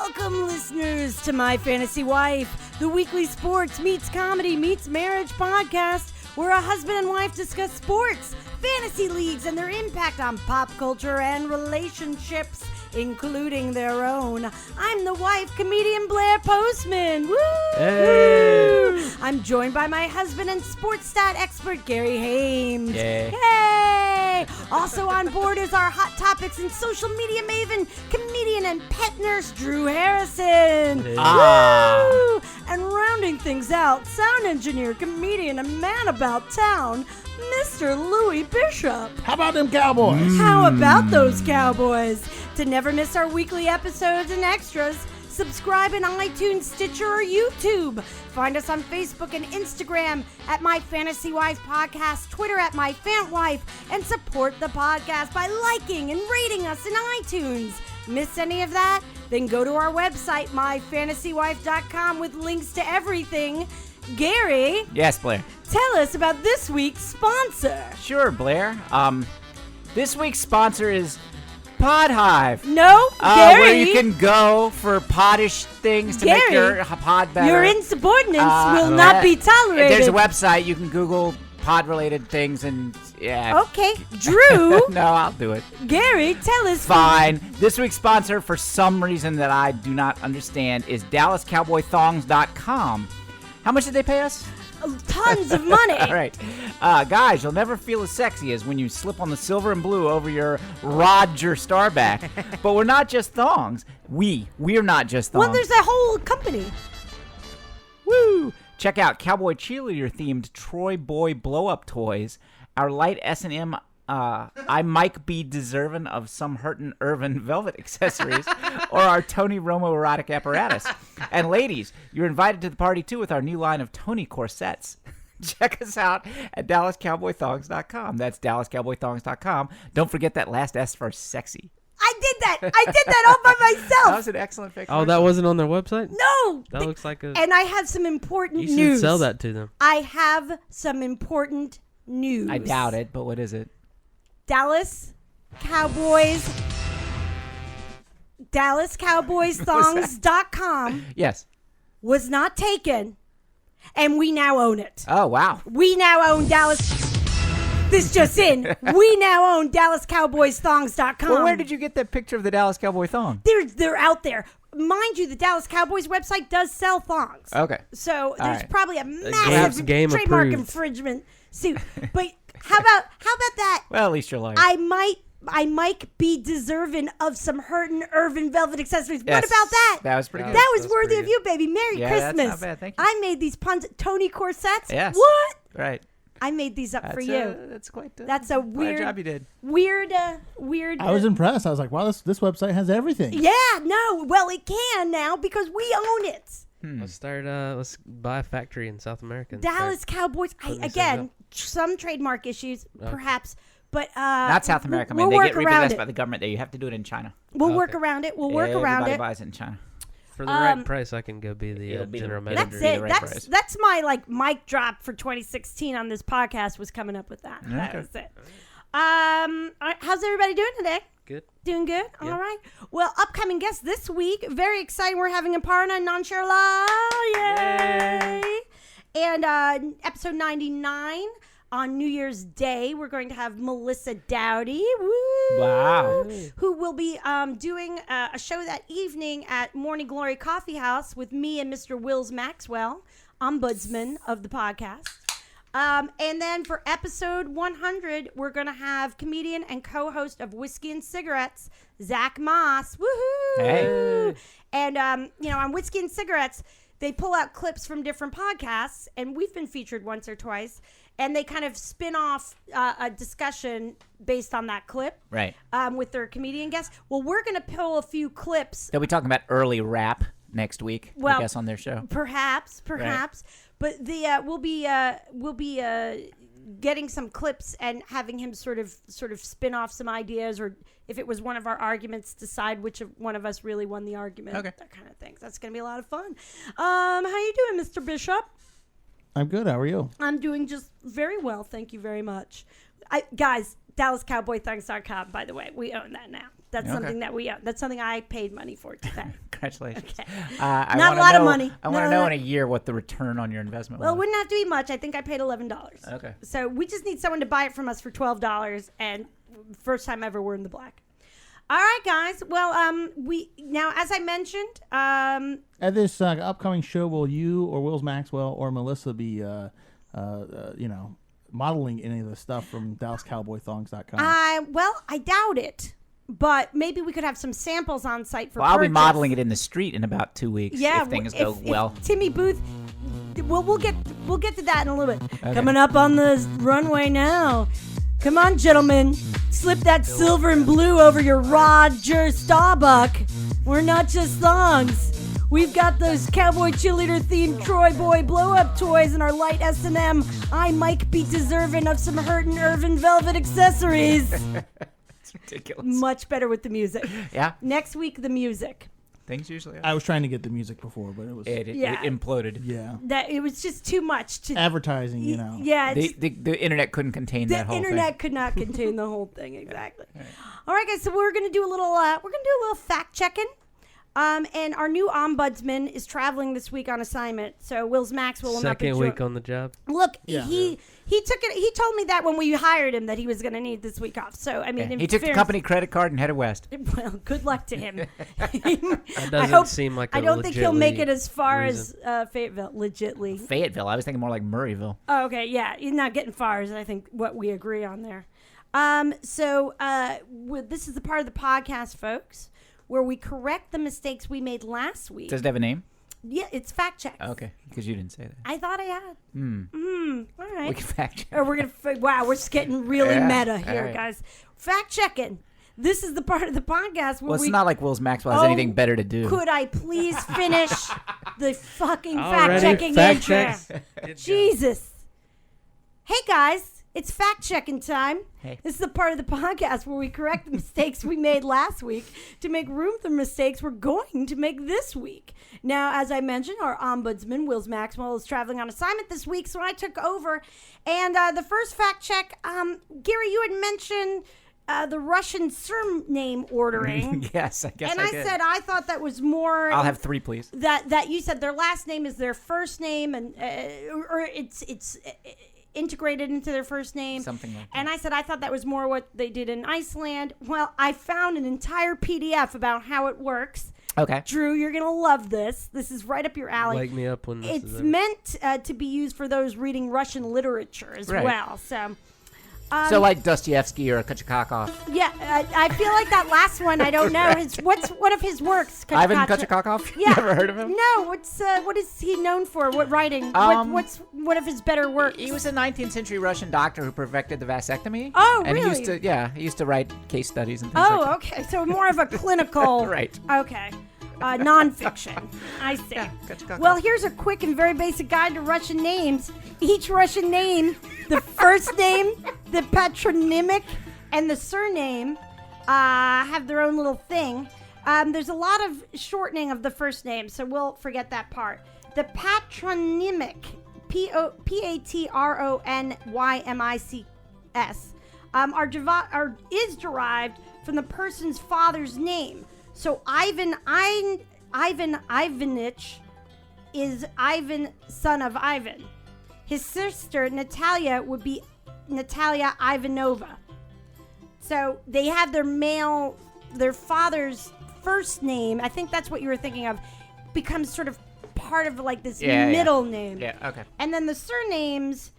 Welcome, listeners, to My Fantasy Wife, the weekly sports meets comedy meets marriage podcast where a husband and wife discuss sports, fantasy leagues, and their impact on pop culture and relationships, including their own. I'm the wife, comedian Blair Postman. Woo! Hey! I'm joined by my husband and sports stat expert, Gary Hames. Yay. Yay! Also on board is our hot topics and social media maven, comedian and pet nurse, Drew Harrison. Woo! And rounding things out, sound engineer, comedian, and man about town, Mr. Louis Bishop. How about them Cowboys? How about those Cowboys? To never miss our weekly episodes and extras, subscribe in iTunes, Stitcher, or YouTube. Find us on Facebook and Instagram at My Fantasy Wife Podcast, Twitter at My Fant Wife, and support the podcast by liking and rating us in iTunes. Miss any of that? Then go to our website, myfantasywife.com, with links to everything. Gary, Yes, Blair. tell us about this week's sponsor. Sure, Blair. This week's sponsor is Podhive. No, Where Gary, you can go for poddish things to make Gary, your pod better. your insubordinance will not be tolerated. There's a website. You can Google pod-related things and, yeah. Okay, Drew, No, I'll do it. Gary, tell us. Fine. This week's sponsor, for some reason that I do not understand, is DallasCowboyThongs.com. How much did they pay us? Tons of money. All right. Guys, you'll never feel as sexy as when you slip on the silver and blue over your Roger Starback. But we're not just thongs. We're not just thongs. Well, there's a whole company. Woo! Check out Cowboy Cheerleader-themed Troy Boy blow-up toys, our light S&M I might be deserving of some hurtin' Irvin velvet accessories, or our Tony Romo erotic apparatus. And ladies, you're invited to the party too with our new line of Tony corsets. Check us out at DallasCowboyThongs.com. That's DallasCowboyThongs.com. Don't forget that last S for sexy. I did that all by myself. That was an excellent picture. Oh, that wasn't on their website? No. That looks like a... And I have some important You should news. sell that to them. I have some important news. I doubt it, but what is it? Dallas Cowboys Thongs.com Yes. was not taken, and we now own it. Oh, wow. We now own Dallas. This just in. We now own DallasCowboysThongs.com. Well, where did you get that picture of the Dallas Cowboy thong? They're out there. Mind you, the Dallas Cowboys website does sell thongs. Okay. So there's right. probably a massive game trademark approved. infringement suit. But how about that? Well, at least you're lying. I might be deserving of some hurtin' Irvin velvet accessories. Yes. What about that? That was pretty good. That was That's worthy pretty of you, baby. Merry Yeah, Christmas. that's not bad. Thank you. I made these puns. Tony corsets. Yes. What? Right. I made these up for you. That's quite. That's a quite weird job you did. Weird. I was impressed. I was like, wow, this website has everything. Yeah. No. Well, it can now because we own it. Let's start. Let's buy a factory in South America. and Dallas start Cowboys. putting this Again, up. some trademark issues, perhaps, but Not South America. We'll Man, they work get around repossessed it. by the government there. You have to do it in China. We'll Okay. work around it. We'll work around Everybody it. buys it in China. For the right price, I can go be the It'll be the- general That's manager. That's it. right price. That's my mic drop for 2016 on this podcast was coming up with that. That Okay. was it. All right, how's everybody doing today? Good. Doing good? Yeah. All right. Well, upcoming guests this week. Very exciting. We're having Aparna Nansharla. Yay! And episode 99 on New Year's Day, we're going to have Melissa Dowdy. Woo! Wow. Who will be doing a show that evening at Morning Glory Coffee House with me and Mr. Wills Maxwell, ombudsman of the podcast. And then for episode 100, we're going to have comedian and co-host of Whiskey and Cigarettes, Zach Moss. Woohoo! Hey. And, on Whiskey and Cigarettes, they pull out clips from different podcasts, and we've been featured once or twice, and they kind of spin off a discussion based on that clip. Right. With their comedian guests. Well, we're going to pull a few clips. They'll be talking about early rap next week, Well, I guess, on their show. Perhaps. But we'll be getting some clips and having him sort of spin off some ideas, or if it was one of our arguments, decide which of one of us really won the argument. Okay. That kind of thing. That's going to be a lot of fun. How you doing, Mr. Bishop? I'm good. How are you? I'm doing just very well. Thank you very much. Guys, DallasCowboyThongs.com, by the way. We own that now. That's Okay. something that we own. That's something I paid money for today. Congratulations. Okay. I Not a wanna lot of know- money. I want No, to know no. in a year what the return on your investment Well, it was. wouldn't have to be much. I think I paid $11. Okay. So we just need someone to buy it from us for $12, and first time ever we're in the black. All right, guys. Well, we now, as I mentioned, At this upcoming show, will you or Wills Maxwell or Melissa be, modeling any of the stuff from DallasCowboyThongs.com? I doubt it, but maybe we could have some samples on site for. Well, I'll be purchase. modeling it in the street in about 2 weeks Yeah, if things go well. If Timmy Booth. We'll get to that in a little bit. Okay. Coming up on the runway now. Come on, gentlemen. Slip that silver and blue over your Roger Starbuck. We're not just thongs. We've got those cowboy cheerleader themed Troy Boy blow up toys and our light S&M. I might be deserving of some Hurtin' Irvin velvet accessories. It's ridiculous. Much better with the music. Yeah. Next week, the music. Things usually are. I was trying to get the music before, but it was It Yeah. imploded. yeah, That it was just too much to. advertising. Yeah, it's The internet couldn't contain the that whole internet could not contain the whole thing exactly. All right, guys. So we're gonna do a little fact checking. And our new ombudsman is traveling this week on assignment. So Wills Maxwell will not be Second joining. week on the job. Look, Yeah. he took it. He told me that when we hired him that he was going to need this week off. So I mean, thing. in He took the fairness- company credit card and headed west. Well, good luck to him. That I doesn't hope- seem like I a don't think he'll make it legitly as far reason. as Fayetteville. Legitly. Fayetteville. I was thinking more like Murrayville. Oh, okay, yeah, you're not getting far as I think what we agree on there. This is the part of the podcast, folks, where we correct the mistakes we made last week. Does it have a name? Yeah, it's fact check. Okay, because you didn't say that. I thought I had. All right. We can fact check. Or we're gonna. Wow, we're just getting really Yeah, meta here, all right. guys. Fact checking. This is the part of the podcast where Well, it's we. not like Wills Maxwell has Oh, anything better to do. Could I please finish the fucking Already? fact checking Fact intro? checks? Good job. Jesus. Hey guys, it's fact checking time. Hey. This is the part of the podcast where we correct the mistakes we made last week to make room for mistakes we're going to make this week. Now, as I mentioned, our ombudsman, Wills Maxwell, is traveling on assignment this week, so I took over. And the first fact check, Gary, you had mentioned the Russian surname ordering. Yes, I guess And I I did. said I thought that was more I'll have 3, please. that you said their last name is their first name, and or it's integrated into their first name. Something like that. And I said I thought that was more what they did in Iceland. Well, I found an entire PDF about how it works. Okay. Drew, you're gonna love this. This is right up your alley. Wake me up when this It's is over. meant to be used for those reading Russian literature as Right. well. So. So like Dostoevsky or Kachakakov. Yeah, I feel like that last one. I don't know. What's one of his works? Ivan Kachakacha? Kachakakov? Yeah. Never heard of him? No. What is he known for? What writing? What's one of his better works? He was a 19th century Russian doctor who perfected the vasectomy. Oh, and really? He used to write case studies and things like Oh, that. okay. So more of a clinical. Right. Okay. Nonfiction. I see. Yeah, Kachakakov. Well, here's a quick and very basic guide to Russian names. Each Russian name, the first name, the patronymic, and the surname have their own little thing. There's a lot of shortening of the first name, so we'll forget that part. The patronymic, Patronymies, is derived from the person's father's name. So Ivan Ivanich is Ivan, son of Ivan. His sister Natalia would be Natalia Ivanova. So they have their father's first name. I think that's what you were thinking of. Becomes sort of part of like this middle name. Yeah, okay. And then the surnames.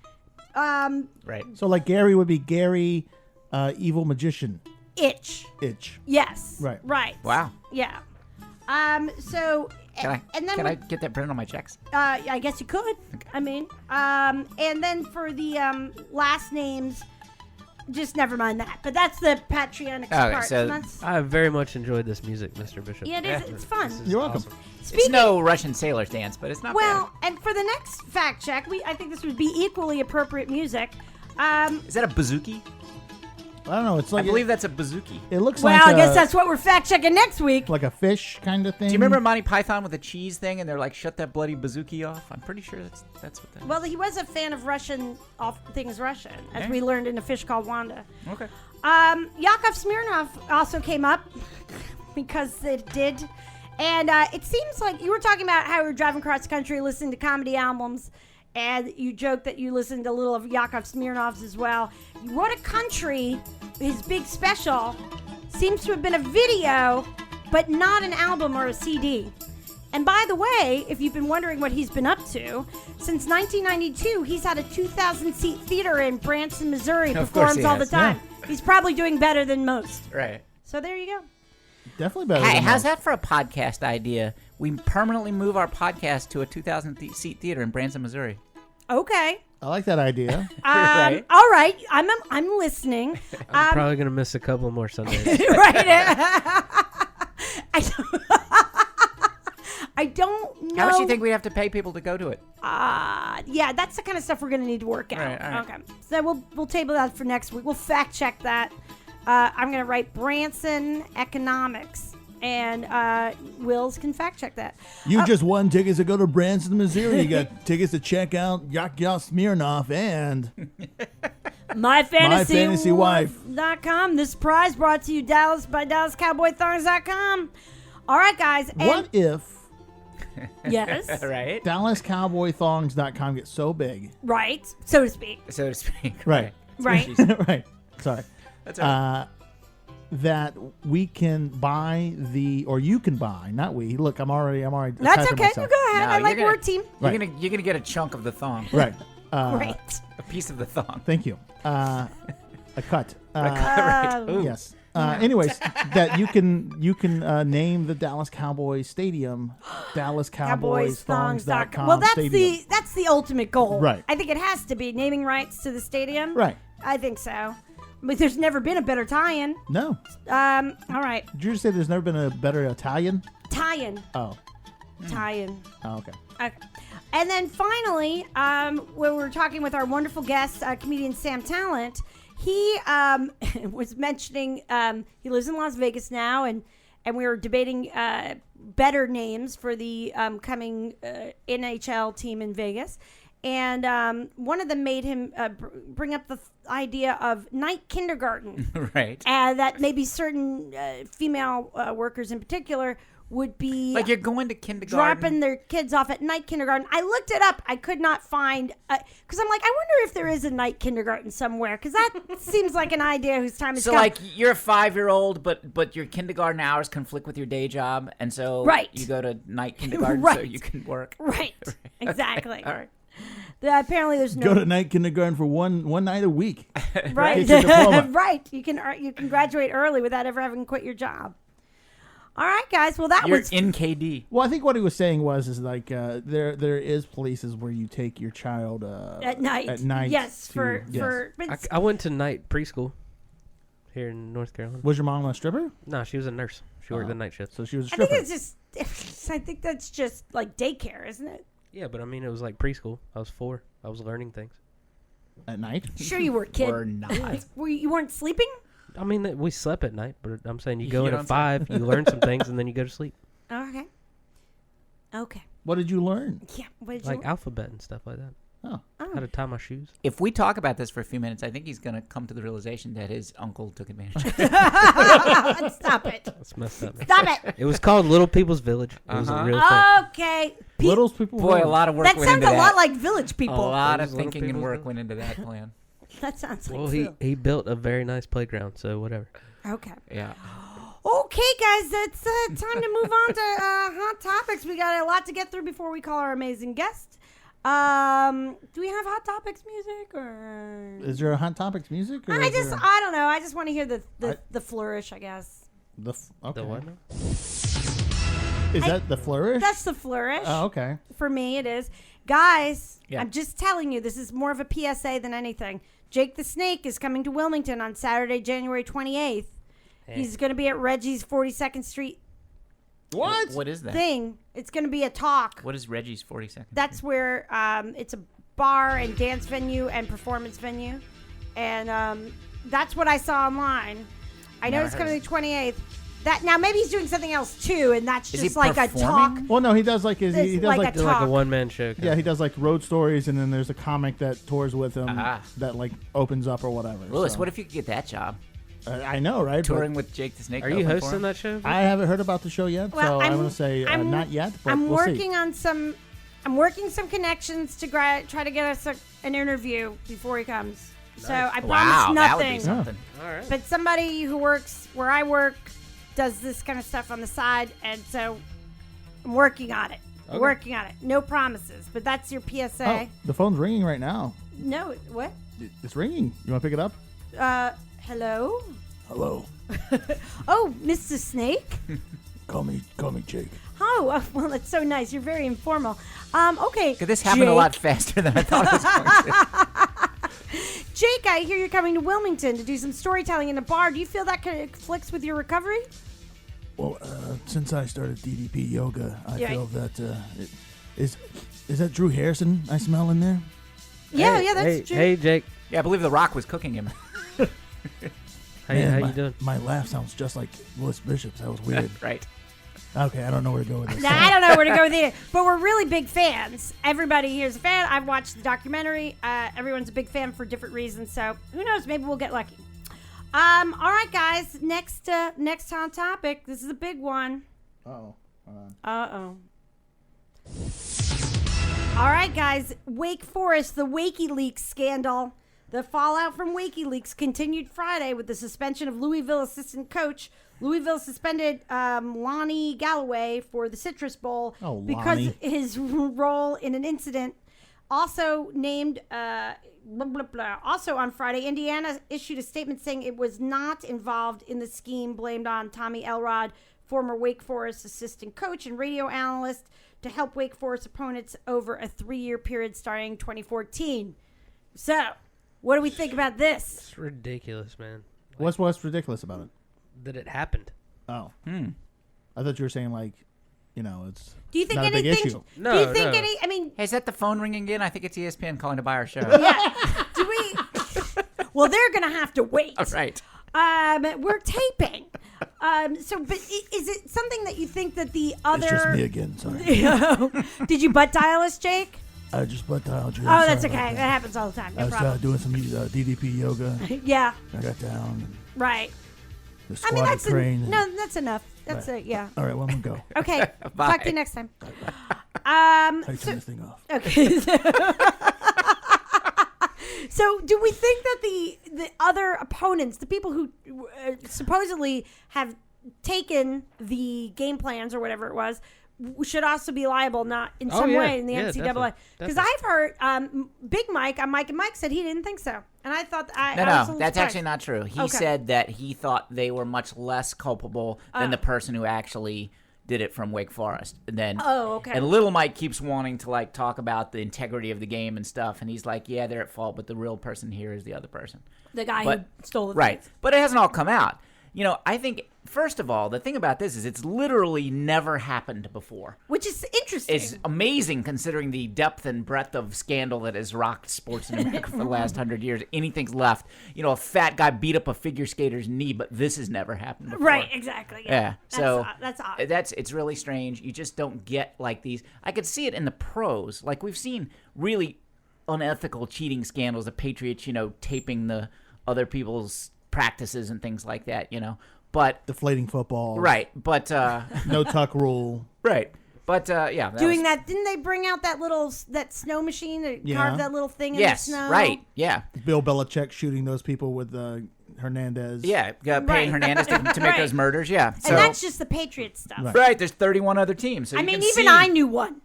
Right. So like Gary would be Gary, evil magician. Itch. Yes. Right. Right. Wow. Yeah. So. Can and then I get that printed on my checks? I guess you could. I mean, and then for the last names, just never mind that. But that's the patronymic part. so- That's, I very much enjoyed this music, Mr. Bishop. yeah, it is. It's fun. This is You're welcome. awesome. It's Speaking. no Russian sailor's dance, but it's not Well, and for the next fact check, I think this would be equally appropriate music. bad. Is that a bouzouki? I don't know. It's I like believe that's a bouzouki. it looks Well, like I guess a, that's what we're fact checking next week. like a fish kind of thing. Do you remember Monty Python with the cheese thing, and they're like, "Shut that bloody bouzouki off"? I'm pretty sure that's what that. Well, he was a fan of Russian, all things Russian, as Okay. we learned in A Fish Called Wanda. Okay. Yakov Smirnoff also came up because it did. And it seems like you were talking about how you were driving across the country listening to comedy albums, and you joked that you listened to a little of Yakov Smirnoff's as well. What a Country, his big special, seems to have been a video, but not an album or a CD. And by the way, if you've been wondering what he's been up to, since 1992, he's had a 2,000-seat theater in Branson, Missouri, Of course performs he all the has, time. He's probably doing better than most. Right. So there you go. Definitely better. Hey, than how's most. that for a podcast idea? We permanently move our podcast to a 2,000-seat theater in Branson, Missouri. Okay. I like that idea. Right. All right. I'm listening. I'm probably gonna miss a couple more Sundays. Right. I don't know. How much do you think we'd have to pay people to go to it? Yeah, that's the kind of stuff we're gonna need to work out. Right, all right. Okay. So we'll table that for next week. We'll fact check that. I'm gonna write Branson economics, and Wills can fact check that. You just won tickets to go to Branson, Missouri. You got tickets to check out Yakov Smirnoff and MyFantasyWife.com. This prize brought to you Dallas by DallasCowboyThongs.com. All right, guys. And what if yes. Right. DallasCowboyThongs.com gets so big? Right. So to speak. So to speak. Right. Right. Right. Sorry. That's all right. That we can buy or you can buy, not we. Look, I'm already. That's attaching okay. myself. Go ahead. No, I like you're word gonna- team. Right. You're gonna get a chunk of the thong. Right. Great. A piece of the thong. Thank you. A cut. Right. Ooh. Yes. Anyways, that you can name the Dallas Cowboys Stadium DallasCowboysThongs.com. Well, that's stadium. the ultimate goal. Right. I think it has to be naming rights to the stadium. Right. I think so. But there's never been a better tie-in. No. All right. Did you just say there's never been a better Italian? Tie-in. Oh. Tie-in. Oh, okay. Okay. And then finally, when we were talking with our wonderful guest, comedian Sam Talent, he was mentioning he lives in Las Vegas now, and we were debating better names for the coming NHL team in Vegas. And one of them made him bring up the idea of night kindergarten. Right. And that maybe certain female workers in particular would be Like you're going to kindergarten. dropping their kids off at night kindergarten. I looked it up. I could not find, because I'm like, I wonder if there is a night kindergarten somewhere, because that seems like an idea whose time is So come. like you're a 5-year-old, but your kindergarten hours conflict with your day job, and so Right. you go to night kindergarten so Right. you can work. Right. Exactly. All right. Apparently there's no Go to night kindergarten for one night a week. right. Get your diploma. Right. You can graduate early without ever having quit your job. All right, guys. Well, that You're was in KD. Well, I think what he was saying is like there is places where you take your child at night. At night. Yes. to- But I went to night preschool here in North Carolina. Was your mom a stripper? No, she was a nurse. She worked the night shift. So she was a I think stripper. it's just. I think that's just like daycare, isn't it? Yeah, but I mean, it was like preschool. I was 4. I was learning things. At night? Sure, you were, kid. Or not. You weren't sleeping? I mean, we slept at night, but I'm saying you You go in don't at 5, you learn some things, and then you go to sleep. Okay. Okay. What did you learn? Yeah. What did Like you? alphabet and stuff like that. Oh. How to tie my shoes. If we talk about this for a few minutes, I think he's gonna come to the realization that his uncle took advantage. Stop it. That's messed up. Man. Stop it. It was called Little People's Village. It was a real thing. Okay. Little's people. Boy, a lot of work That went sounds into a that. lot like Village A People. lot Those of little thinking and people's work village. went into that plan. That sounds like Well, Phil. he built a very nice playground, so whatever. Okay. Yeah. Okay, guys, it's time to move on to hot topics. We got a lot to get through before we call our amazing guest. Do we have hot topics music or? Is there a hot topics music? Or I is just, there I don't know. I just want to hear the flourish, I guess. okay. The what now? Is that the flourish? That's the flourish. Oh, okay. For me, it is. Guys, Yeah. I'm just telling you, this is more of a PSA than anything. Jake the Snake is coming to Wilmington on Saturday, January 28th. He's going to be at Reggie's 42nd Street What? What is that? thing. It's going to be a talk. What is Reggie's 42nd? That's where it's a bar and dance venue and performance venue. And That's what I saw online. I know Never it's heard coming of the 28th. That now maybe he's doing something else too, and that's Is he just like a talk. performing? Well, no, he does like his. He It's does like like, a Like a talk. one-man show. kind yeah, of. he does like road stories, and then there's a comic that tours with him that like opens up or whatever. Willis, so. what if you could get that job? I know, right? But Touring with Jake the Snake. Are you open for hosting him? that show? I haven't heard about the show yet, Well, so I'm going to say not yet. But I'm we'll working see. on some. I'm working some connections to try to get us an interview before he comes. So I promise Wow, that would nothing. be something. All right. But somebody who works where I work does this kind of stuff on the side, and so I'm working on it. Okay. Working on it. No promises, but that's your PSA. Oh, the phone's ringing right now. No, what? It's ringing. You want to pick it up? Hello? Hello. Oh, Mr. Snake? Call me Jake. Oh, well, that's so nice. You're very informal. Okay. Could this happen a Jake. lot faster than I thought it was going to? Jake, I hear you're coming to Wilmington to do some storytelling in a bar. Do you feel that conflicts with your recovery? Well, since I started DDP yoga, I Yeah. feel that is that Drew Harrison I smell in there? Yeah, Hey, yeah, that's hey, true. Hey, Jake. Yeah, I believe The Rock was cooking him. How Man, you doing? My laugh sounds just like Willis Bishop's. That was weird. Right. Okay, I don't know where to go with this. Now, I don't know where to go with it, but we're really big fans. Everybody here's a fan. I've watched the documentary. Everyone's a big fan for different reasons, so who knows? Maybe we'll get lucky. All right, guys. Next on topic. This is a big one. Oh. Uh-oh. All right, guys. Wake Forest, the WikiLeaks scandal. The fallout from WikiLeaks continued Friday with the suspension of Louisville assistant coach. Louisville suspended Lonnie Galloway for the Citrus Bowl because Lonnie. his role in an incident. Also named, blah, blah, blah. Also on Friday, Indiana issued a statement saying it was not involved in the scheme blamed on Tommy Elrod, former Wake Forest assistant coach and radio analyst, to help Wake Forest opponents over a 3-year period starting 2014. So, what do we think about this? It's ridiculous, man. What's ridiculous about it? That it happened. Oh. I thought you were saying like, it's Do you think not a big anything? issue. No, do you think no. any? I mean, Hey, is that the phone ringing again? I think it's ESPN calling to buy our show. yeah. Do we? Well, they're gonna have to wait. All right. We're taping. But is it something that you think that the other? It's just me again. Sorry. Did you butt dial us, Jake? I just butt dialed you. Oh, I'm that's sorry okay. about That happens all the time. I No was problem. doing some DDP yoga. Yeah. I got down. And Right. the I squatted mean, that's crane. and- no. That's enough. That's Right. it. Yeah. All right, well, I'm going to go. Okay. Bye. Talk to you next time. How do you turn this thing off? Okay. So, do we think that the other opponents, the people who supposedly have taken the game plans or whatever it was, should also be liable, not in Oh, some yeah. way in the Yeah, NCAA? definitely. Because Definitely. I've heard Big Mike on Mike and Mike said he didn't think so, and I thought I was a No, little that's surprised. actually not true. He Okay. said that he thought they were much less culpable than the person who actually did it from Wake Forest. And then, Oh, okay. And Little Mike keeps wanting to talk about the integrity of the game and stuff, and he's like, "Yeah, they're at fault, but the real person here is the other person." The guy But- who stole the Right. things. But it hasn't all come out. I think, first of all, the thing about this is it's literally never happened before. Which is interesting. It's amazing considering the depth and breadth of scandal that has rocked sports in America for the last 100 years. Anything's left. A fat guy beat up a figure skater's knee, but this has never happened before. Right, exactly. Yeah. So that's odd. it's really strange. You just don't get these. I could see it in the pros. We've seen really unethical cheating scandals. The Patriots, taping the other people's practices and things like that. But Deflating football. right. But No tuck rule. right. But yeah. Doing that, didn't they bring out that snow machine that Yeah. carved that little thing in Yes. the snow? Right. Yeah. Bill Belichick shooting those people with Hernandez. Yeah. Paying Right. Hernandez to make Right. those murders. Yeah. And that's just the Patriots stuff. Right. right. There's 31 other teams. So I you mean, can even see I knew one.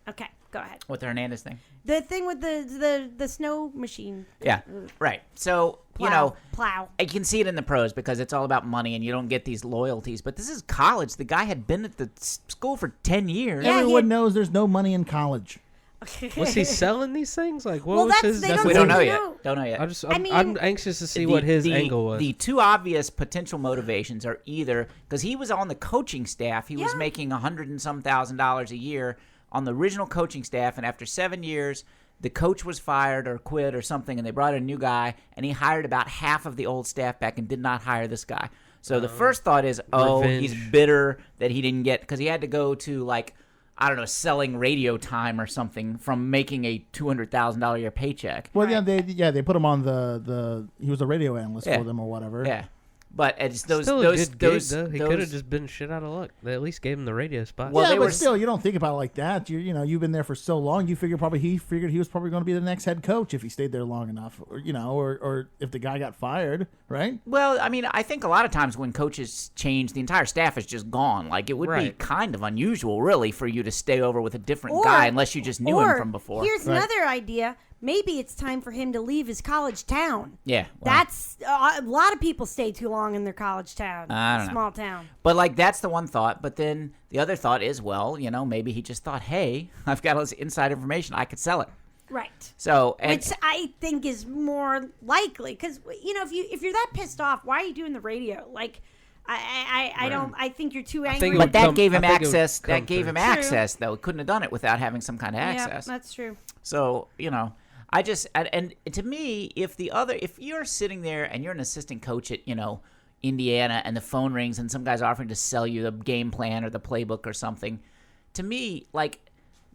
Okay, go ahead. with the Hernandez thing. The thing with the snow machine. Yeah. Right. So Plow. I can see it in the pros because it's all about money and you don't get these loyalties. But this is college. The guy had been at the school for 10 years. Yeah, Everyone knows there's no money in college. Was he selling these things? What Well, was that's- his? they that's don't We the- don't know seem yet. to know. Don't know yet. I'm anxious to see what his angle was. The two obvious potential motivations are either because he was on the coaching staff. He was Yeah. making $100 and some $1,000 a year on the original coaching staff. And after 7 years, the coach was fired or quit or something, and they brought in a new guy, and he hired about half of the old staff back and did not hire this guy. So the first thought is, Revenge. he's bitter that he didn't get, because he had to go to, like, I don't know, selling radio time or something from making a $200,000 a year paycheck. Well, they put him on the he was a radio analyst Yeah. for them or whatever. Yeah. But it's those, Still a those, good gig, those, though. He those- could have just been shit out of luck. They at least gave him the radio spot. Well, yeah, they but were still, you don't think about it like that. You've been there for so long. You figure he figured he was probably going to be the next head coach if he stayed there long enough, or if the guy got fired, right? Well, I mean, I think a lot of times when coaches change, the entire staff is just gone. Like, it would be Right. kind of unusual, really, for you to stay over with a different Or- guy unless you just knew him or from before. Here's Right. another idea. Maybe it's time for him to leave his college town. Yeah. well, That's a lot of people stay too long in their college town, I don't know. small town. But, like, that's the one thought. But then the other thought is, well, maybe he just thought, hey, I've got all this inside information. I could sell it. Right. So, and Which I think is more likely because if you're that pissed off, why are you doing the radio? Like, I don't. I think you're too angry. think it but would that come- gave I him think it would access. come That gave through. him True. access, though. He couldn't have done it without having some kind of Yeah, access. that's true. So, I just, and to me, if you're sitting there and you're an assistant coach at, Indiana, and the phone rings and some guy's offering to sell you the game plan or the playbook or something, to me, like,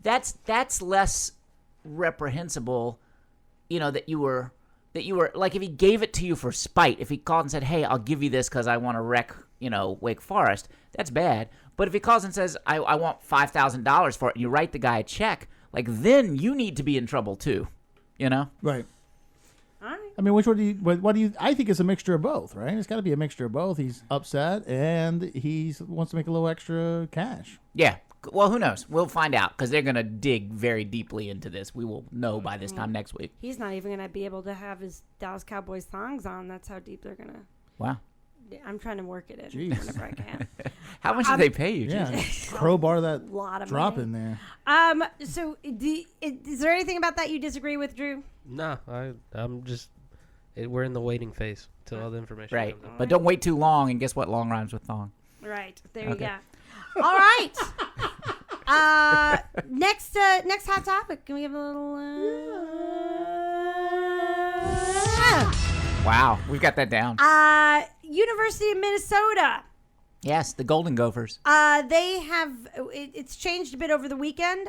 that's less reprehensible, that you were, like, if he gave it to you for spite, if he called and said, hey, I'll give you this because I want to wreck, Wake Forest, that's bad. But if he calls and says, I want $5,000 for it, and you write the guy a check, like, then you need to be in trouble too, Right. All right. I mean, which one do you? What do you? I think it's a mixture of both, right? It's got to be a mixture of both. He's upset and he wants to make a little extra cash. Yeah. Well, who knows? We'll find out because they're going to dig very deeply into this. We will know by this time next week. He's not even going to be able to have his Dallas Cowboys thongs on. That's how deep they're going to. Wow. I'm trying to work it in Jeez. whenever I can. How much did they pay you? Yeah, Jesus? crowbar that Lot of drop money. in there. So is there anything about that you disagree with, Drew? No, I'm just. We're in the waiting phase till all the information Right. comes out. But don't wait too long, and guess what? Long rhymes with thong. Right. There Okay. you go. All right. Next hot topic. Can we have a little? Wow. We've got that down. University of Minnesota. Yes, the Golden Gophers. They have. It's changed a bit over the weekend.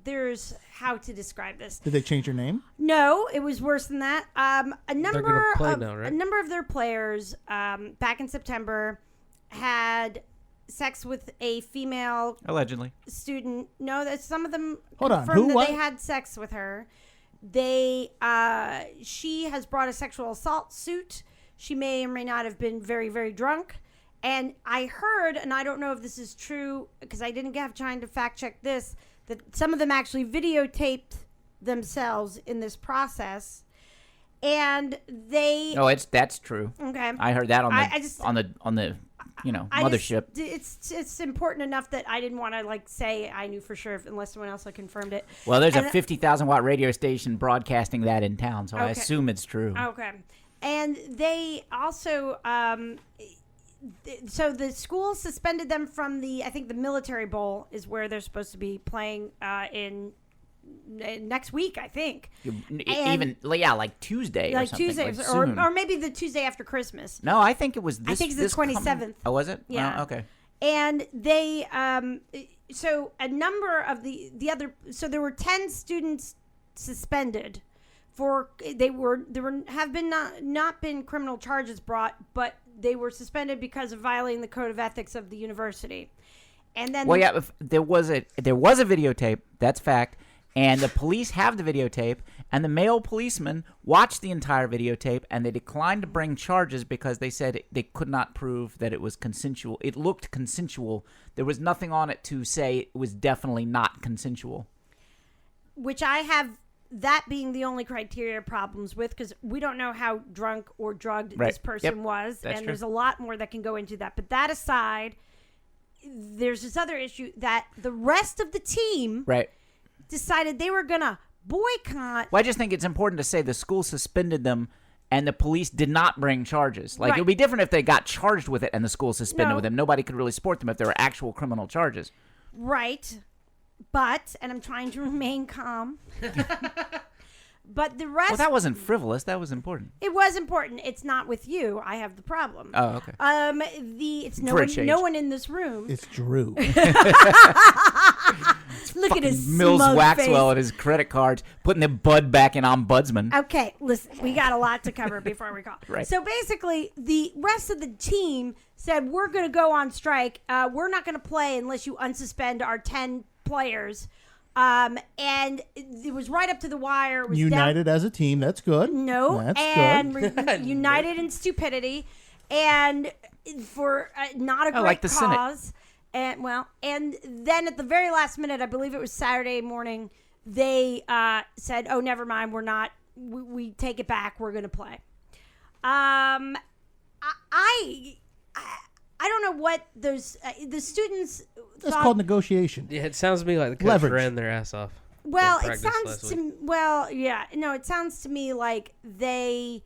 There's how to describe this. Did they change your name? No, it was worse than that. A number play of now, right? a number of their players back in September had sex with a female Allegedly. student. No, that some of them Hold on, confirmed who, that what? they had sex with her. She has brought a sexual assault suit. She may or may not have been very, very drunk. And I heard, and I don't know if this is true because I didn't have time to fact check this, that some of them actually videotaped themselves in this process. And they Oh, that's true. okay. I heard that on the I just- on the I mothership. just- it's important enough that I didn't want to say I knew for sure unless someone else had confirmed it. Well, there's a And- 50,000 watt radio station broadcasting that in town, so I Okay. assume it's true. Okay. And they also, so the school suspended them from I think the Military Bowl is where they're supposed to be playing in next week, I think. Even like Tuesday or Like something. Tuesday, like soon. or maybe the Tuesday after Christmas. No, I think it was this. I think it's the this coming- 27th. Oh, was it? Yeah. Oh, okay. And they, so a number of the other, so there were 10 students suspended for, have been not been criminal charges brought, but they were suspended because of violating the code of ethics of the university. And then, Well, yeah, if there was a videotape. That's fact. And the police have the videotape, and the male policeman watched the entire videotape, and they declined to bring charges because they said they could not prove that it was consensual. It looked consensual. There was nothing on it to say it was definitely not consensual. which I have that being the only criteria problems with, because we don't know how drunk or drugged Right. this person Yep. was, That's and true. there's a lot more that can go into that. But that aside, there's this other issue that the rest of the team Right. decided they were gonna boycott. Well, I just think it's important to say the school suspended them, and the police did not bring charges. Like, Right. it would be different if they got charged with it and the school suspended No. with them. Nobody could really support them if there were actual criminal charges. Right. and I'm trying to remain calm. But the rest, Well, that wasn't frivolous. That was important. it was important. It's not with you. I have the problem. Oh, okay. It's For a change. no one in this room. It's Drew. Look at his Mills smug Waxwell face. and his credit cards, putting the bud back in ombudsman. Okay, listen, we got a lot to cover before we call. Right. So basically, the rest of the team said, we're going to go on strike. We're not going to play unless you unsuspend our 10 players. And it was right up to the wire. It was United as a team. That's good. No, That's and good. united in stupidity, and for not a great like the Senate. cause. And then at the very last minute, I believe it was Saturday morning, they said, "Oh, never mind, we're not. We take it back. We're going to play." I don't know what those the students. That's thought, called negotiation. Yeah, it sounds to me like the coach Leverage. ran their ass off. Well, in it practice sounds last to week. it sounds to me like they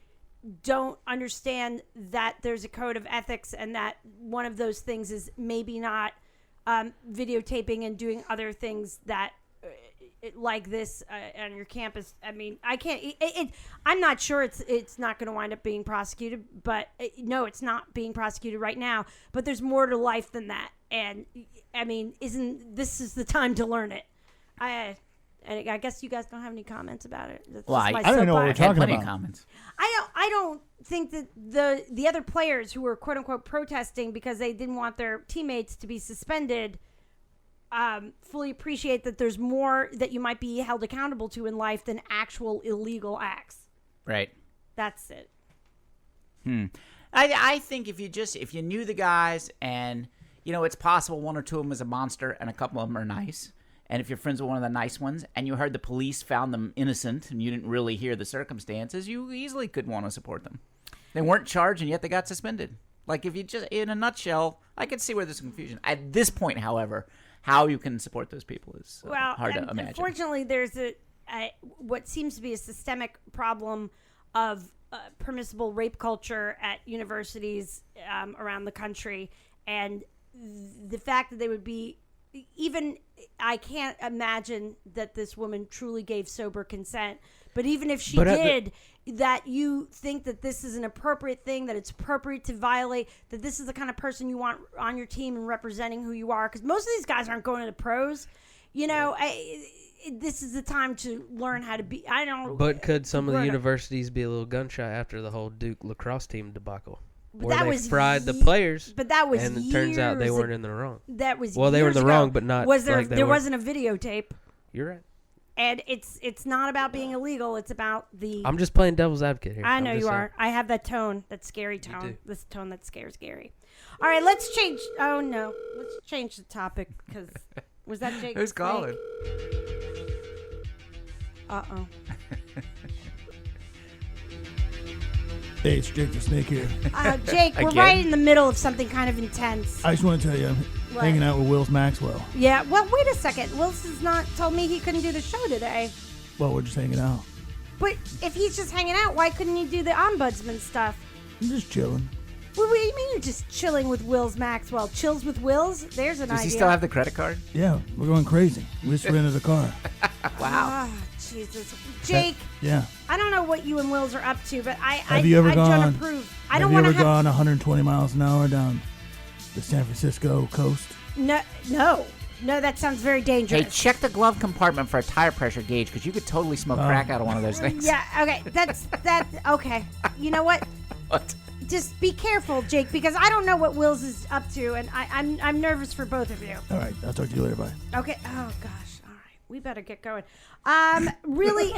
don't understand that there's a code of ethics and that one of those things is maybe not videotaping and doing other things that like this on your campus. I mean, I can't. I'm not sure it's not going to wind up being prosecuted, but no, it's not being prosecuted right now. But there's more to life than that, and I mean, this is the time to learn it? And I guess you guys don't have any comments about it. That's Well, just my I don't know what we're soapbox. I had talking plenty of about. comments. I don't think that the other players who were quote unquote protesting because they didn't want their teammates to be suspended fully appreciate that there's more that you might be held accountable to in life than actual illegal acts. Right. That's it. I think if you knew the guys and, it's possible one or two of them is a monster and a couple of them are nice. And if you're friends with one of the nice ones and you heard the police found them innocent and you didn't really hear the circumstances, you easily could want to support them. They weren't charged and yet they got suspended. Like if you just, in a nutshell, I could see where there's confusion. At this point, however, how you can support those people is hard to imagine. Unfortunately, there's what seems to be a systemic problem of permissible rape culture at universities around the country, and the fact that they would be I can't imagine that this woman truly gave sober consent. But even if she did, that you think that this is an appropriate thing, that it's appropriate to violate, that this is the kind of person you want on your team and representing who you are. Because most of these guys aren't going to the pros. This is the time to learn how to be. I don't. But could some of the universities be a little gun shy after the whole Duke lacrosse team debacle? Where that they was fried the players, but that was and it turns out they years weren't in the wrong. That was Well, they were in years the ago. wrong, but not Was there? like they There were. wasn't a videotape, You're right. and it's not about being illegal. It's about the. I'm just playing devil's advocate here. I I'm know just you saying. are. I have that tone, that scary do. tone, this tone that scares Gary. All right, let's change. Oh no, let's change the topic because was that Jake? Who's calling? Uh-oh. Hey, it's Jake the Snake here. Jake, we're Again? right in the middle of something kind of intense. I just want to tell you, I'm What? hanging out with Wills Maxwell. Yeah, well, wait a second. Wilson's not told me he couldn't do the show today. Well, we're just hanging out. But if he's just hanging out, why couldn't he do the ombudsman stuff? I'm just chilling. What do you mean you're just chilling with Wills Maxwell? Chills with Wills? There's an Does idea. he still have the credit card? Yeah, we're going crazy. We just rented a car. Wow. Ah, Jesus. Jake, Yeah. I don't know what you and Wills are up to, but Have you ever I gone? don't approve. I Have don't you want to ever have... gone 120 miles an hour down the San Francisco coast? No, that sounds very Hey, dangerous. check the glove compartment for a tire pressure gauge because you could totally smoke crack out of one of those things. Yeah, okay, okay. You know what? What? Just be careful, Jake, because I don't know what Wills is up to, and I'm nervous for both of you. All right, I'll talk to you later. Bye. Okay. Oh gosh. All right. We better get going. Really.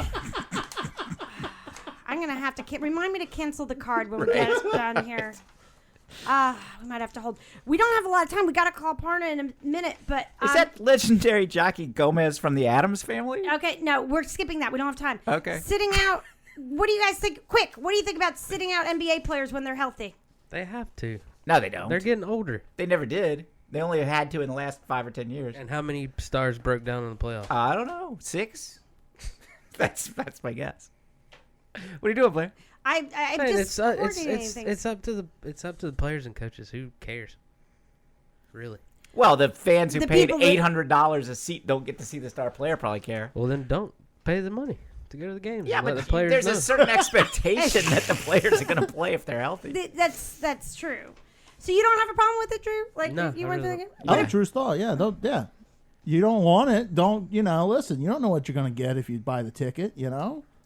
I'm gonna have to remind me to cancel the card when we get done here. We might have to hold. We don't have a lot of time. We gotta call Parna in a minute, but Is that legendary jockey Gomez from the Addams Family? okay? No, we're skipping that. We don't have time. Okay. Sitting out. What do you guys think? Quick. What do you think about sitting out NBA players when they're healthy? They have to. No, they don't. They're getting older. They never did. They only have had to in the last 5 or 10 years. And how many stars broke down in the playoffs? I don't know. 6? that's my guess. What are you doing, Blair? I'm Man, just coordinating things. it's up to the players and coaches. Who cares? Really? Well, the fans who The paid people that- $800 a seat don't get to see the star player probably care. Well, then don't pay the money to go to the games. Yeah, and let but the players there's know. a certain expectation that the players are going to play if they're healthy. That's true. So you don't have a problem with it, Drew? Like No, if you I went to the really game? Oh, Yeah. Drew's thought. Yeah, yeah. You don't want it. Don't, listen, you don't know what you're going to get if you buy the ticket,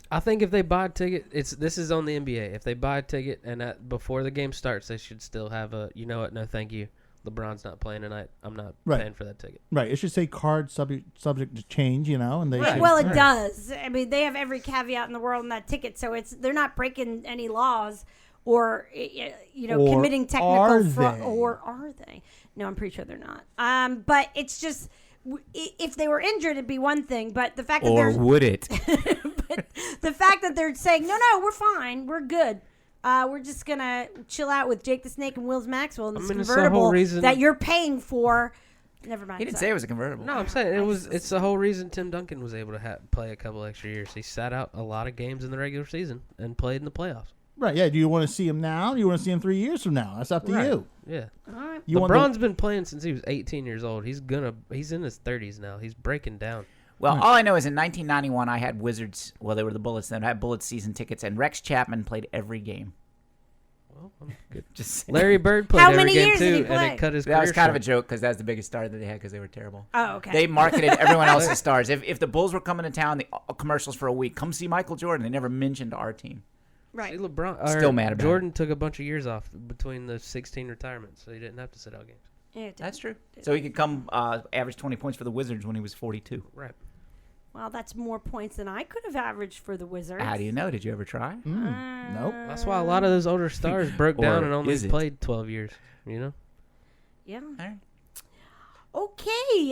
I think if they buy a ticket, this is on the NBA. If they buy a ticket and before the game starts, they should still have a, you know what, no thank you. LeBron's not playing tonight. I'm not Right. paying for that ticket. Right. It should say card subject to change, and they should. Well, it right. does. I mean, they have every caveat in the world in that ticket, so they're not breaking any laws or Or committing technical are fraud. they? Or are they? No, I'm pretty sure they're not. But it's just if they were injured, it'd be one thing. But the fact that Or would it? but the fact that they're saying no, we're fine, we're good. We're just gonna chill out with Jake the Snake and Wills Maxwell in this I mean, it's the whole convertible reason- that you're paying for. Never mind. He didn't sorry. say it was a convertible. No, I'm saying it's the whole reason Tim Duncan was able to play a couple extra years. He sat out a lot of games in the regular season and played in the playoffs. Right. Yeah. Do you want to see him now? Do you want to see him 3 years from now? That's up to Right. you. Yeah. All right. You want LeBron's been playing since he was 18 years old. He's in his 30s now. He's breaking down. Well, all I know is in 1991 I had Wizards. Well, they were the Bullets then. I had Bullets season tickets, and Rex Chapman played every game. Well, I'm good. Just saying. Larry Bird played How every many game years did he too, and play? it cut his That was career kind of a short. joke because that was the biggest star that they had because they were terrible. Oh, okay. They marketed everyone else's stars. If the Bulls were coming to town, the commercials for a week, come see Michael Jordan. They never mentioned our team. right. See, LeBron Still mad about Jordan took a bunch of years off between the 16 retirements, so he didn't have to sit out games. Yeah, it did. That's true. So he could come average 20 points for the Wizards when he was 42. Right. Well, that's more points than I could have averaged for the Wizards. How do you know? Did you ever try? Nope. That's why a lot of those older stars broke down Or and only is it? played 12 years. You know. Yeah. All right. Okay.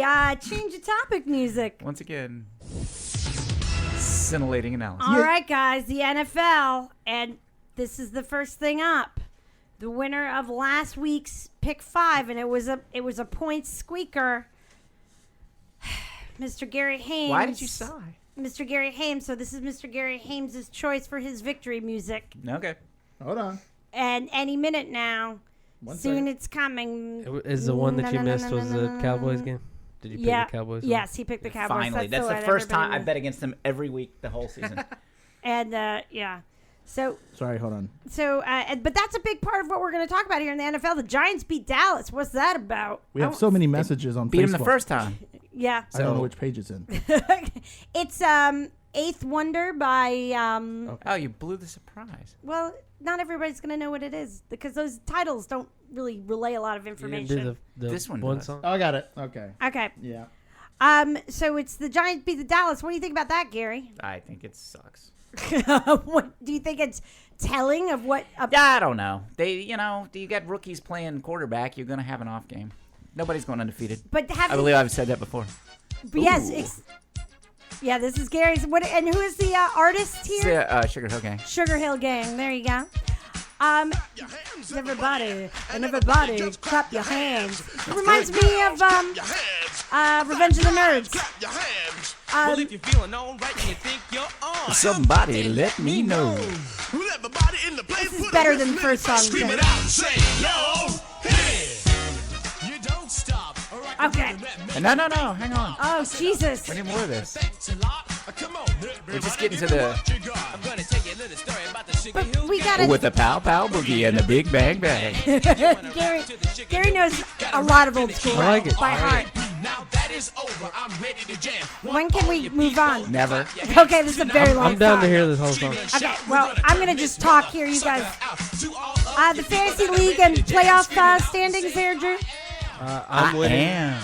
Change the topic. Music. Once again, scintillating analysis. All right, guys. The NFL, and this is the first thing up. The winner of last week's Pick 5, and it was a point squeaker. Mr. Gary Hames. Why did you sigh? Mr. Gary Hames. So this is Mr. Gary Hames' choice for his victory music. Okay. Hold on. And any minute now, One soon second. it's coming. Is the one that you missed was the Cowboys game? Did you pick Yeah. the Cowboys? one? Yes, he picked the Cowboys. Finally. That's the one first time I everybody bet against them every week the whole season. knows. And yeah. So, Sorry. Hold on. but that's a big part of what we're going to talk about here in the NFL. The Giants beat Dallas. What's that about? We have so many messages on Beat Facebook. him the first time. Yeah. I don't know So- which page it's in. It's Eighth Wonder by Oh, you blew the surprise. well, not everybody's going to know what it is because those titles don't really relay a lot of You didn't information. do the This one one does. song. Oh, I got it. Okay. Okay. Yeah. So it's the Giants beat the Dallas. What do you think about that, Gary? I think it sucks. What do you think it's telling of what? Yeah, I don't know. You got rookies playing quarterback. You're going to have an off game. Nobody's going undefeated. But I having, believe I've said that before. but yes, Ooh. yeah. This is Gary's. What and who is the artist It's here? the Sugar Hill Gang. Sugar Hill Gang. There you go. Everybody clap your hands. It reminds me of Revenge of the Nerds. Well, if you're feeling all right and you think you're on, Somebody let me know. This is better than the first song. scream Jay. it out and say, yo, hey. You don't stop. All right, Okay. No. Hang on. Oh Jesus! We need more of this. thanks a lot. Come on, We're just getting to the I'm gonna tell you a little story about the Sugar Hill We Gang. gotta. with the pow pow boogie and the big bang bang. Gary knows a lot of old school I like it. by heart. Now that is over. I'm ready to jam. When can we move on? Never. Okay, this is a very long I'm down song. to hear this whole song. Okay, well, I'm gonna just talk here, you guys. To all of The fantasy league and playoff standings there, Drew. I'm I winning. am.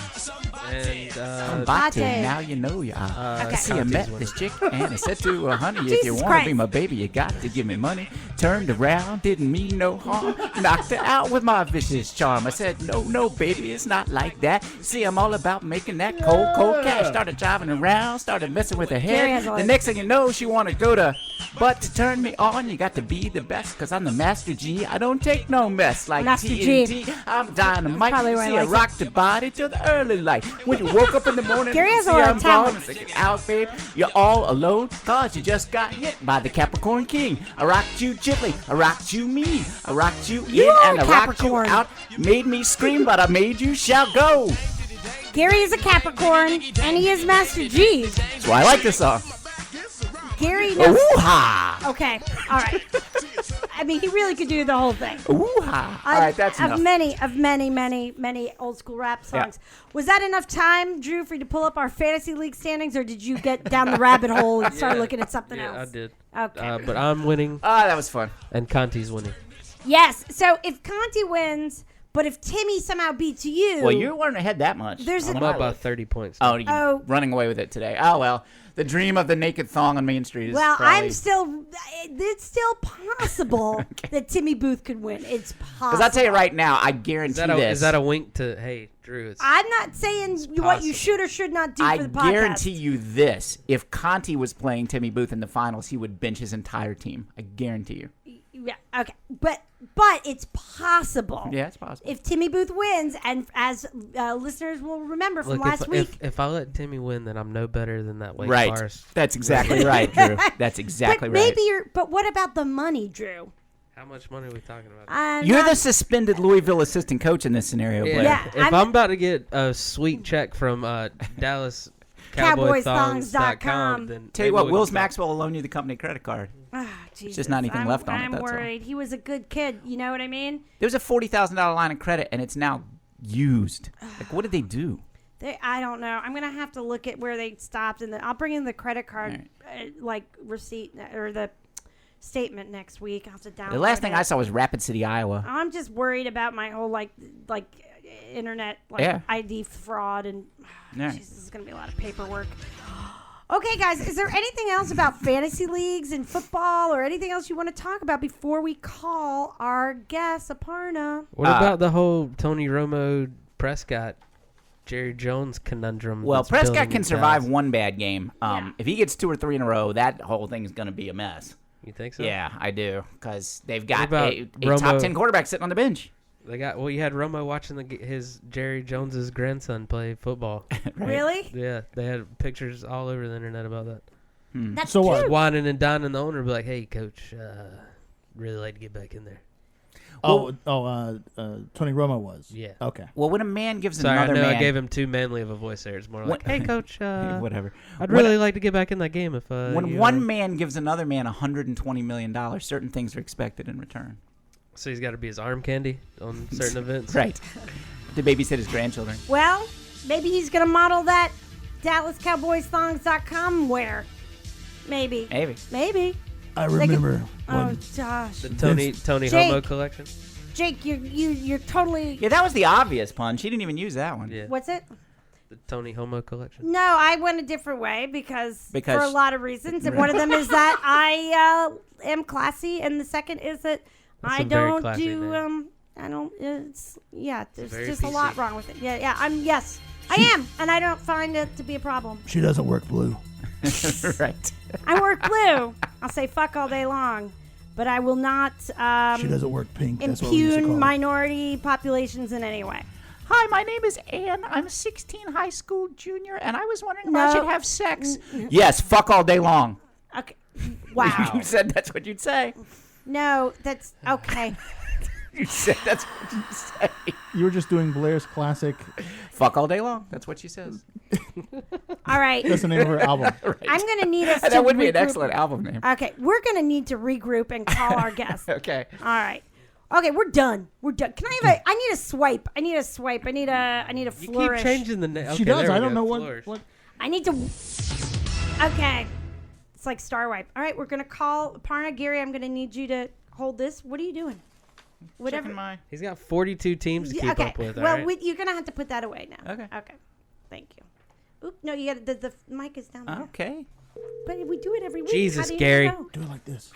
And Bate, Latte. now you know you are. Okay. See, I met this chick and I said to her, honey, if you Jesus want to be Christ. my baby, you got to give me money. Turned around, didn't mean no harm. Knocked her out with my vicious charm. I said, no, baby, it's not like that. See, I'm all about making that cold cash. Started driving around, started messing with her Gary has head. all The his- next thing you know, she want to go to. But to turn me on, you got to be the best, cause I'm the Master G. I don't take no mess like Master TNT. G. I'm dynamite. probably why I See, I like it. rock the body till the early light. When you woke up in the morning, Gary and has see a lot of I'm gone, talent. thinking, out, babe, you're all alone, cause you just got hit by the Capricorn King. I rocked you gently, I rocked you mean, I rocked you You in, are and a I rocked you Capricorn. out. Made me scream, but I made you shout, go. Gary is a Capricorn, and he is Master G. That's why I like this song. Gary knows. Ooh-ha. Okay, all right. I mean, he really could do the whole thing. Ooh-ha. All right, that's enough. Of many old school rap songs. Was that enough time, Drew, for you to pull up our fantasy league standings, or did you get down the rabbit hole and start looking at something Yeah, else? I did. Okay. But I'm winning, That was fun. and Conti's winning. Yes. So if Conti wins, but if Timmy somehow beats you, Well, you weren't ahead that much. There's I'm an- up by 30 points. Oh, you're Oh. running away with it today. Oh, well. The dream of the naked thong on Main Street is well, probably... it's still possible that Timmy Booth could win. It's possible. Because I'll tell you right now, I guarantee this. Is that a wink to, hey, Drew? It's, I'm not saying what you possible. should or should not do I for the podcast. guarantee you this. If Conti was playing Timmy Booth in the finals, he would bench his entire team. I guarantee you. Yeah. Okay. But it's possible. Yeah, it's possible. If Timmy Booth wins, and as listeners will remember from look, last week, if I let Timmy win, then I'm no better than that Wake Right. Forest. That's exactly right, Drew. That's exactly but right. maybe you're. But what about the money, Drew? How much money are we talking about? I'm You're not- the suspended Louisville assistant coach in this scenario, Blair. Yeah. If I'm- I'm about to get a sweet check from Dallas CowboysThongs.com. then Tell you maybe what, we can Wills talk. Maxwell will loan you the company credit card. Jesus, just not anything left on it, I'm that's all. worried. He was a good kid. You know what I mean? There was a $40,000 line of credit, and it's now used. Like, what did they do? I don't know. I'm gonna have to look at where they stopped, and I'll bring in the credit card, All like receipt or the statement next week. I'll have to download The last thing it. I saw was Rapid City, Iowa. I'm just worried about my whole like internet Yeah. ID fraud, and Yeah. Jesus, this is gonna be a lot of paperwork. Okay, guys, is there anything else about fantasy leagues and football, or anything else you want to talk about before we call our guest, Aparna? What about the whole Tony Romo, Prescott, Jerry Jones conundrum? Well, that's Prescott building can in survive Dallas? one bad game. Yeah. If he gets 2 or 3 in a row, that whole thing is going to be a mess. You think so? Yeah, I do, because they've got about a top Romo? 10 quarterback sitting on the bench. They got. Well, you had Romo watching his Jerry Jones's grandson play football. Right? Really? Yeah, they had pictures all over the internet about that. That's So what? true. Whining and dining, the owner would be like, "Hey, coach, really like to get back in there." Tony Romo was. Yeah. Okay. Well, when a man gives Sorry, I another know man... I gave him too manly of a voice there. It's more like, "Hey, coach, Whatever. I'd When- really like to get back in that game if When you, one man gives another man $120 million, certain things are expected in return. So he's got to be his arm candy on certain events. Right. To babysit his grandchildren. Well, maybe he's gonna model that DallasCowboysThongs.com wear. Maybe. Maybe. I They could- remember Oh, when Josh. The Tony Jake. Homo collection. Jake, you're totally. Yeah, that was the obvious pun. She didn't even use that one. Yeah. What's it? The Tony Homo collection. No, I went a different way because for a Because- lot of reasons, and one of them is that I am classy, and the second is that That's I a very don't classy do name. I don't. It's there's very just a lot PC. wrong with it. Yeah. I am, and I don't find it to be a problem. she doesn't work blue. Right. I work blue. I'll say fuck all day long, but I will not She doesn't work pink. That's what we used to impugn call her. minority populations in any way. Hi, my name is Ann. I'm a 16 high school junior, and I was wondering if No. I should have sex. Yes, fuck all day long. Okay. Wow. You said that's what you'd say. No, that's okay. You said that's what you'd say. You were just doing Blair's classic. Fuck all day long. That's what she says. All right. That's the name of her album. I'm gonna need us to That would be an regroup. excellent album name. Okay, we're gonna need to regroup and call our guest. All Okay. right. Okay, we're done. We're done. Can I have a? I need a swipe. I need a swipe. I need a You flourish. keep changing the name. She does. I don't know what. I need to. Okay. It's like Star Wipe. All right, we're gonna call Aparna. Gary, I'm gonna need you to hold this. What are you doing? Whatever. Checking my... He's got 42 teams to keep okay. up with. Well, all right? you're gonna have to put that away now. Okay. Okay. Thank you. Oop. No, you got the mic is down there. Okay. But we do it every week. Jesus, How do you Gary. know? Do it like this.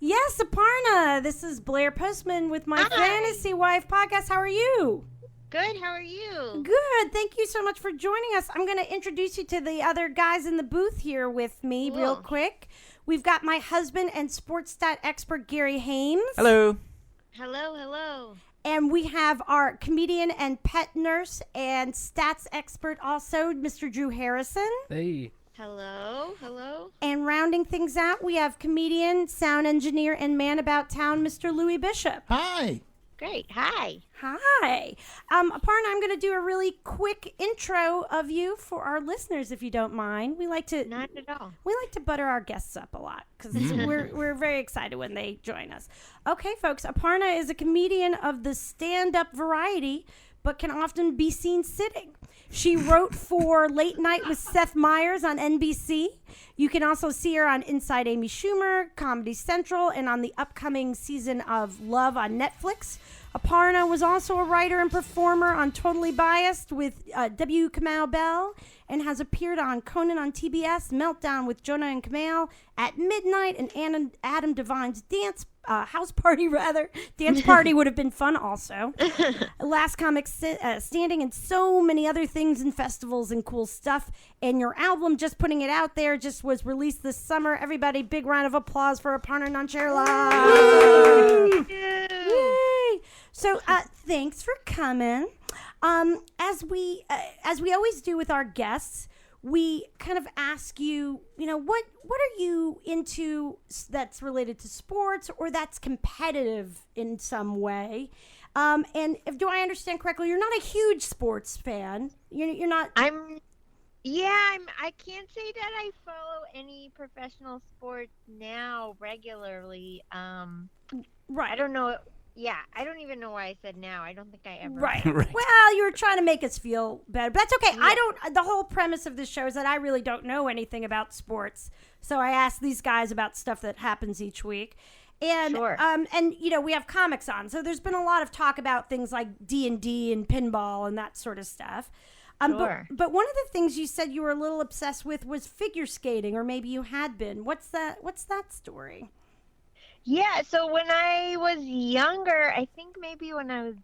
Yes, Aparna. This is Blair Postman with my Fantasy Wife podcast. How are you? Good, how are you? Good. Thank you so much for joining us. I'm going to introduce you to the other guys in the booth here with me real Cool. quick. We've got my husband and sports stat expert, Gary Hames. Hello. Hello, hello. And we have our comedian and pet nurse and stats expert also, Mr. Drew Harrison. Hey. Hello, hello. And rounding things out, we have comedian, sound engineer, and man about town, Mr. Louis Bishop. Hi. Great. Hi. Hi. Aparna, I'm going to do a really quick intro of you for our listeners, if you don't mind. We like to Not at all. butter our guests up a lot because we're very excited when they join us. Okay, folks, Aparna is a comedian of the stand-up variety, but can often be seen sitting. She wrote for Late Night with Seth Meyers on NBC. You can also see her on Inside Amy Schumer, Comedy Central, and on the upcoming season of Love on Netflix. Aparna was also a writer and performer on Totally Biased with W. Kamau Bell and has appeared on Conan on TBS, Meltdown with Jonah and Kamau, At Midnight, and Adam Devine's House Party, rather. Dance Party would have been fun also. Last Comic Standing, and so many other things and festivals and cool stuff. And your album, Just Putting It Out There, just was released this summer. Everybody, big round of applause for Aparna Nancherla. Yay! So, thanks for coming. As we always do with our guests, we kind of ask you, what are you into that's related to sports or that's competitive in some way? And do I understand correctly, you're not a huge sports fan. You're not. I can't say that I follow any professional sports now regularly. Right. I don't know. Yeah, I don't even know why I said now. I don't think I ever. Right. Right. Well, you were trying to make us feel better. But that's okay. Yeah. The whole premise of this show is that I really don't know anything about sports. So I ask these guys about stuff that happens each week. And Sure. And we have comics on. So there's been a lot of talk about things like D&D and pinball and that sort of stuff. Sure. But one of the things you said you were a little obsessed with was figure skating, or maybe you had been. What's that story? Yeah, so when I was younger, I think maybe when I was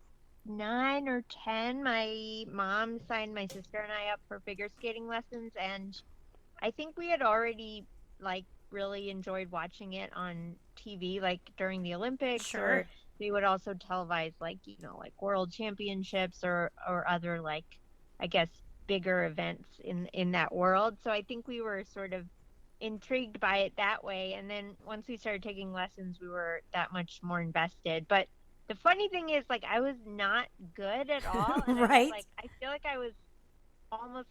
9 or 10, my mom signed my sister and I up for figure skating lessons, and I think we had already really enjoyed watching it on TV, during the Olympics. Sure. Or they would also televise world championships or other I guess bigger events in that world. So I think we were sort of intrigued by it that way, and then once we started taking lessons, we were that much more invested. But the funny thing is, I was not good at all, and Right. I feel like I was almost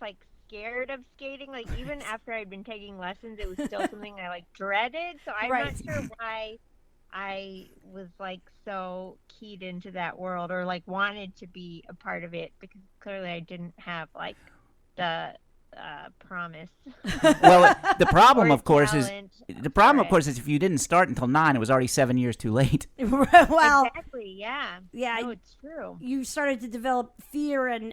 scared of skating. Even after I'd been taking lessons, it was still something I dreaded. So I'm Right. not sure why I was so keyed into that world or wanted to be a part of it, because clearly I didn't have the promise. Well, the problem, or of course, is talent if you didn't start until 9, it was already 7 years too late. Well, exactly. Yeah. yeah. No, it's true. You started to develop fear and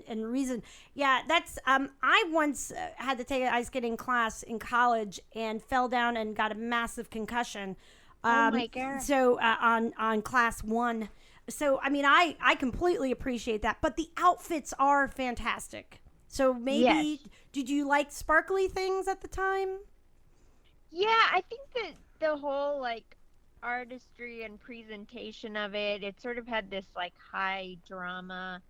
reason. Yeah, that's I once had to take an ice skating class in college and fell down and got a massive concussion. Oh my God. So on class 1. So I completely appreciate that, but the outfits are fantastic. So maybe Yes. Did you like sparkly things at the time? Yeah, I think that the whole artistry and presentation of it sort of had this high drama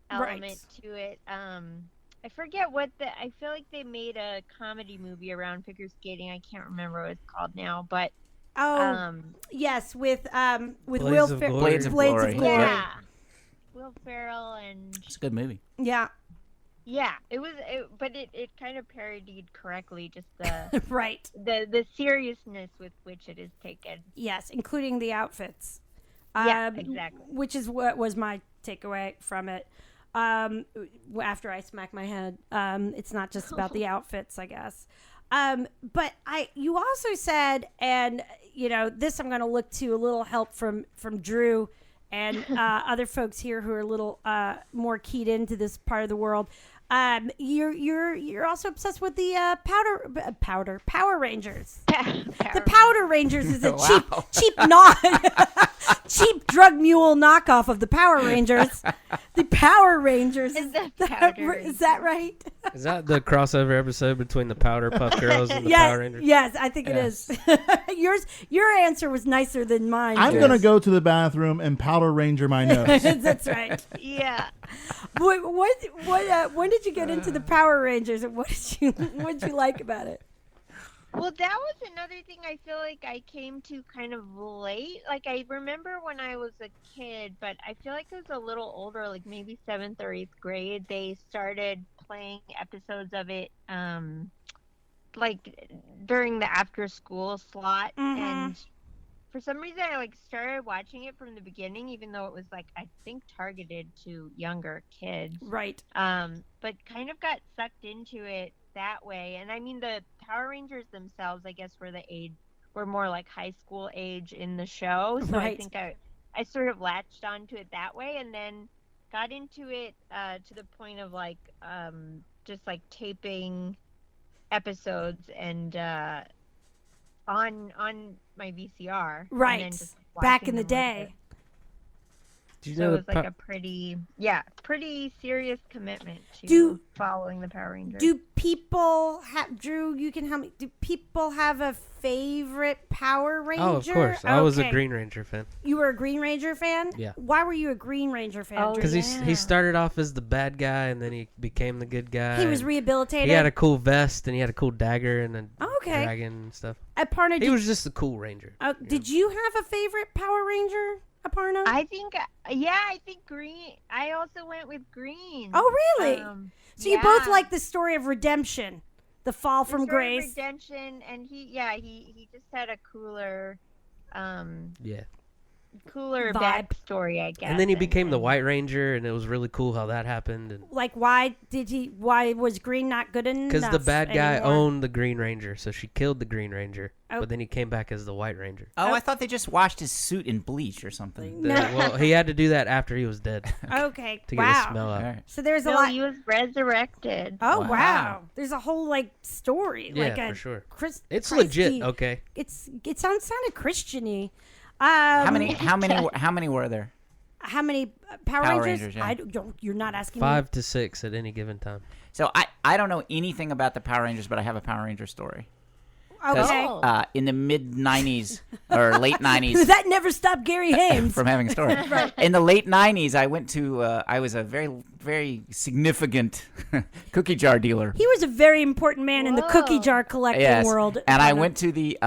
element Right. to it. I forget I feel like they made a comedy movie around figure skating. I can't remember what it's called now, but Oh, yes, with Blades Will of Ferrell. Glory. Blades of Glory. yeah, Will Ferrell and It's a good movie. Yeah, yeah, but it kind of parodied correctly just the right. the seriousness with which it is taken. Yes, including the outfits. Yeah, exactly. Which is what was my takeaway from it. After I smack my head, it's not just about the outfits, I guess. But you also said, and this I'm going to look to a little help from Drew and other folks here who are a little more keyed into this part of the world. You're also obsessed with the Power Rangers. The Powder Rangers is a Wow. cheap drug mule knockoff of the Power Rangers. The Power Rangers Is the Powder is that right? Is that the crossover episode between the Powder Puff Girls and the Yes, Power Rangers? yes, I think Yes. it is. Your answer was nicer than mine. I'm Drew. gonna go to the bathroom and Powder Ranger my nose. That's right. Yeah. When did you get into the Power Rangers, and what did you like about it? Well, that was another thing I feel like I came to kind of late. Like, I remember when I was a kid, but I feel like it was a little older, like maybe 7th or 8th grade. They started playing episodes of it, like, during the after-school slot. Mhm. And for some reason, I, like, started watching it from the beginning, even though it was, like, I think targeted to younger kids. Right. But kind of got sucked into it that way. And I mean, the Power Rangers themselves, I guess, were more like high school age in the show. So Right. I think I sort of latched onto it that way, and then got into it to the point of like just like taping episodes and on my VCR. Right. And then just Back watching in the them like day. this. Did you So know it the was like a pretty serious commitment to Do- following the Power Rangers. Do people have Drew? You can help me. Do people have a favorite Power Ranger? Oh, of course. I was a Okay. Green Ranger fan. You were a Green Ranger fan? Yeah. Why were you a Green Ranger fan? Oh, Drew? Because Yeah. he started off as the bad guy, and then he became the good guy. He was and rehabilitated. He had a cool vest, and he had a cool dagger and a Okay. dragon and stuff. Aparna, He did, was just a cool ranger. did you have a favorite Power Ranger, Aparna? I think, I think green. I also went with green. Oh, really? So you both yeah. like the story of redemption, the fall The from story of grace. redemption, and he just had a cooler, Yeah. Vibe. backstory, I guess. And then he became the and- White Ranger, and it was really cool how that happened. And Like, why was Green not good enough? because the bad guy anymore? owned the Green Ranger, so she killed the Green Ranger, Oh. but then he came back as the White Ranger. Oh, I thought they just washed his suit in bleach or something. No. Well, he had to do that after he was dead Okay, to get wow. the smell out. All right. So there's a No, lot. he was resurrected. Oh wow. Wow. There's a whole like story. Yeah, like a for sure. It's Christy- legit, okay? It sounded Christiany. How many were there? How many Power Power Rangers? Rangers, yeah. I don't, you're not asking me. 5 to 6 at any given time. So I don't know anything about the Power Rangers, but I have a Power Ranger story. 'Cause, Okay. in the mid '90s or late '90s, That never stopped Gary Hames. from having a story. In the late '90s, I went to I was a very very significant cookie jar dealer. He was a very important man in the cookie Whoa. jar collecting Yes, world. and I Anna. went to the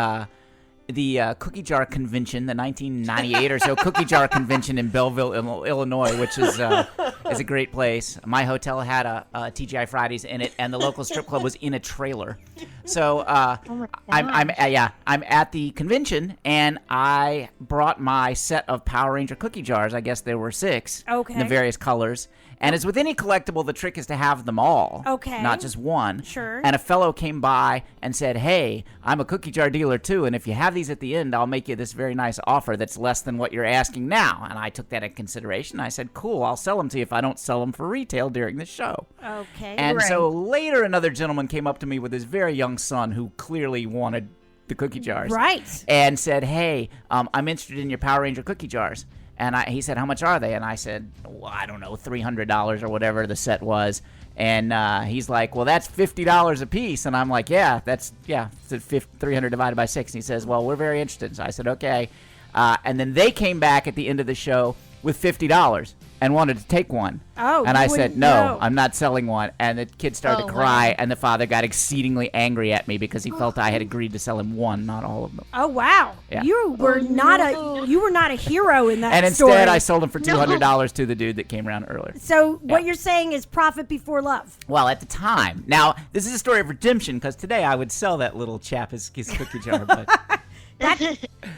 cookie jar convention, the 1998 or so cookie jar convention in Belleville, Illinois, which is a great place. My hotel had a TGI Fridays in it, and the local strip club was in a trailer. So I'm at the convention, and I brought my set of Power Ranger cookie jars. I guess there were 6 in Okay. the various colors. And as with any collectible, the trick is to have them all, Okay. not just one. Sure. And a fellow came by and said, "Hey, I'm a cookie jar dealer too, and if you have these at the end, I'll make you this very nice offer that's less than what you're asking now." And I took that into consideration. I said, "Cool, I'll sell them to you if I don't sell them for retail during the show." Okay. And so later, another gentleman came up to me with his very young son who clearly wanted the cookie jars. Right. And said, "Hey, I'm interested in your Power Ranger cookie jars." And he said, "How much are they?" And I said, "Well, I don't know, $300 or whatever the set was." And he's like, "Well, that's $50 a piece." And I'm like, it's 300 divided by 6. And he says, "Well, we're very interested." So I said, "Okay." And then they came back at the end of the show with $50 and wanted to take one. Oh, and you I said, wouldn't "No, know." I'm not selling one." And the kid started Oh, to cry, wow. and the father got exceedingly angry at me because he felt I had agreed to sell him one, not all of them. Oh wow. Yeah. You were not a hero in that And story. instead, I sold them for $200 to the dude that came around earlier. So what Yeah. you're saying is profit before love. Well, at the time. Now, this is a story of redemption, because today I would sell that little chap his cookie jar, but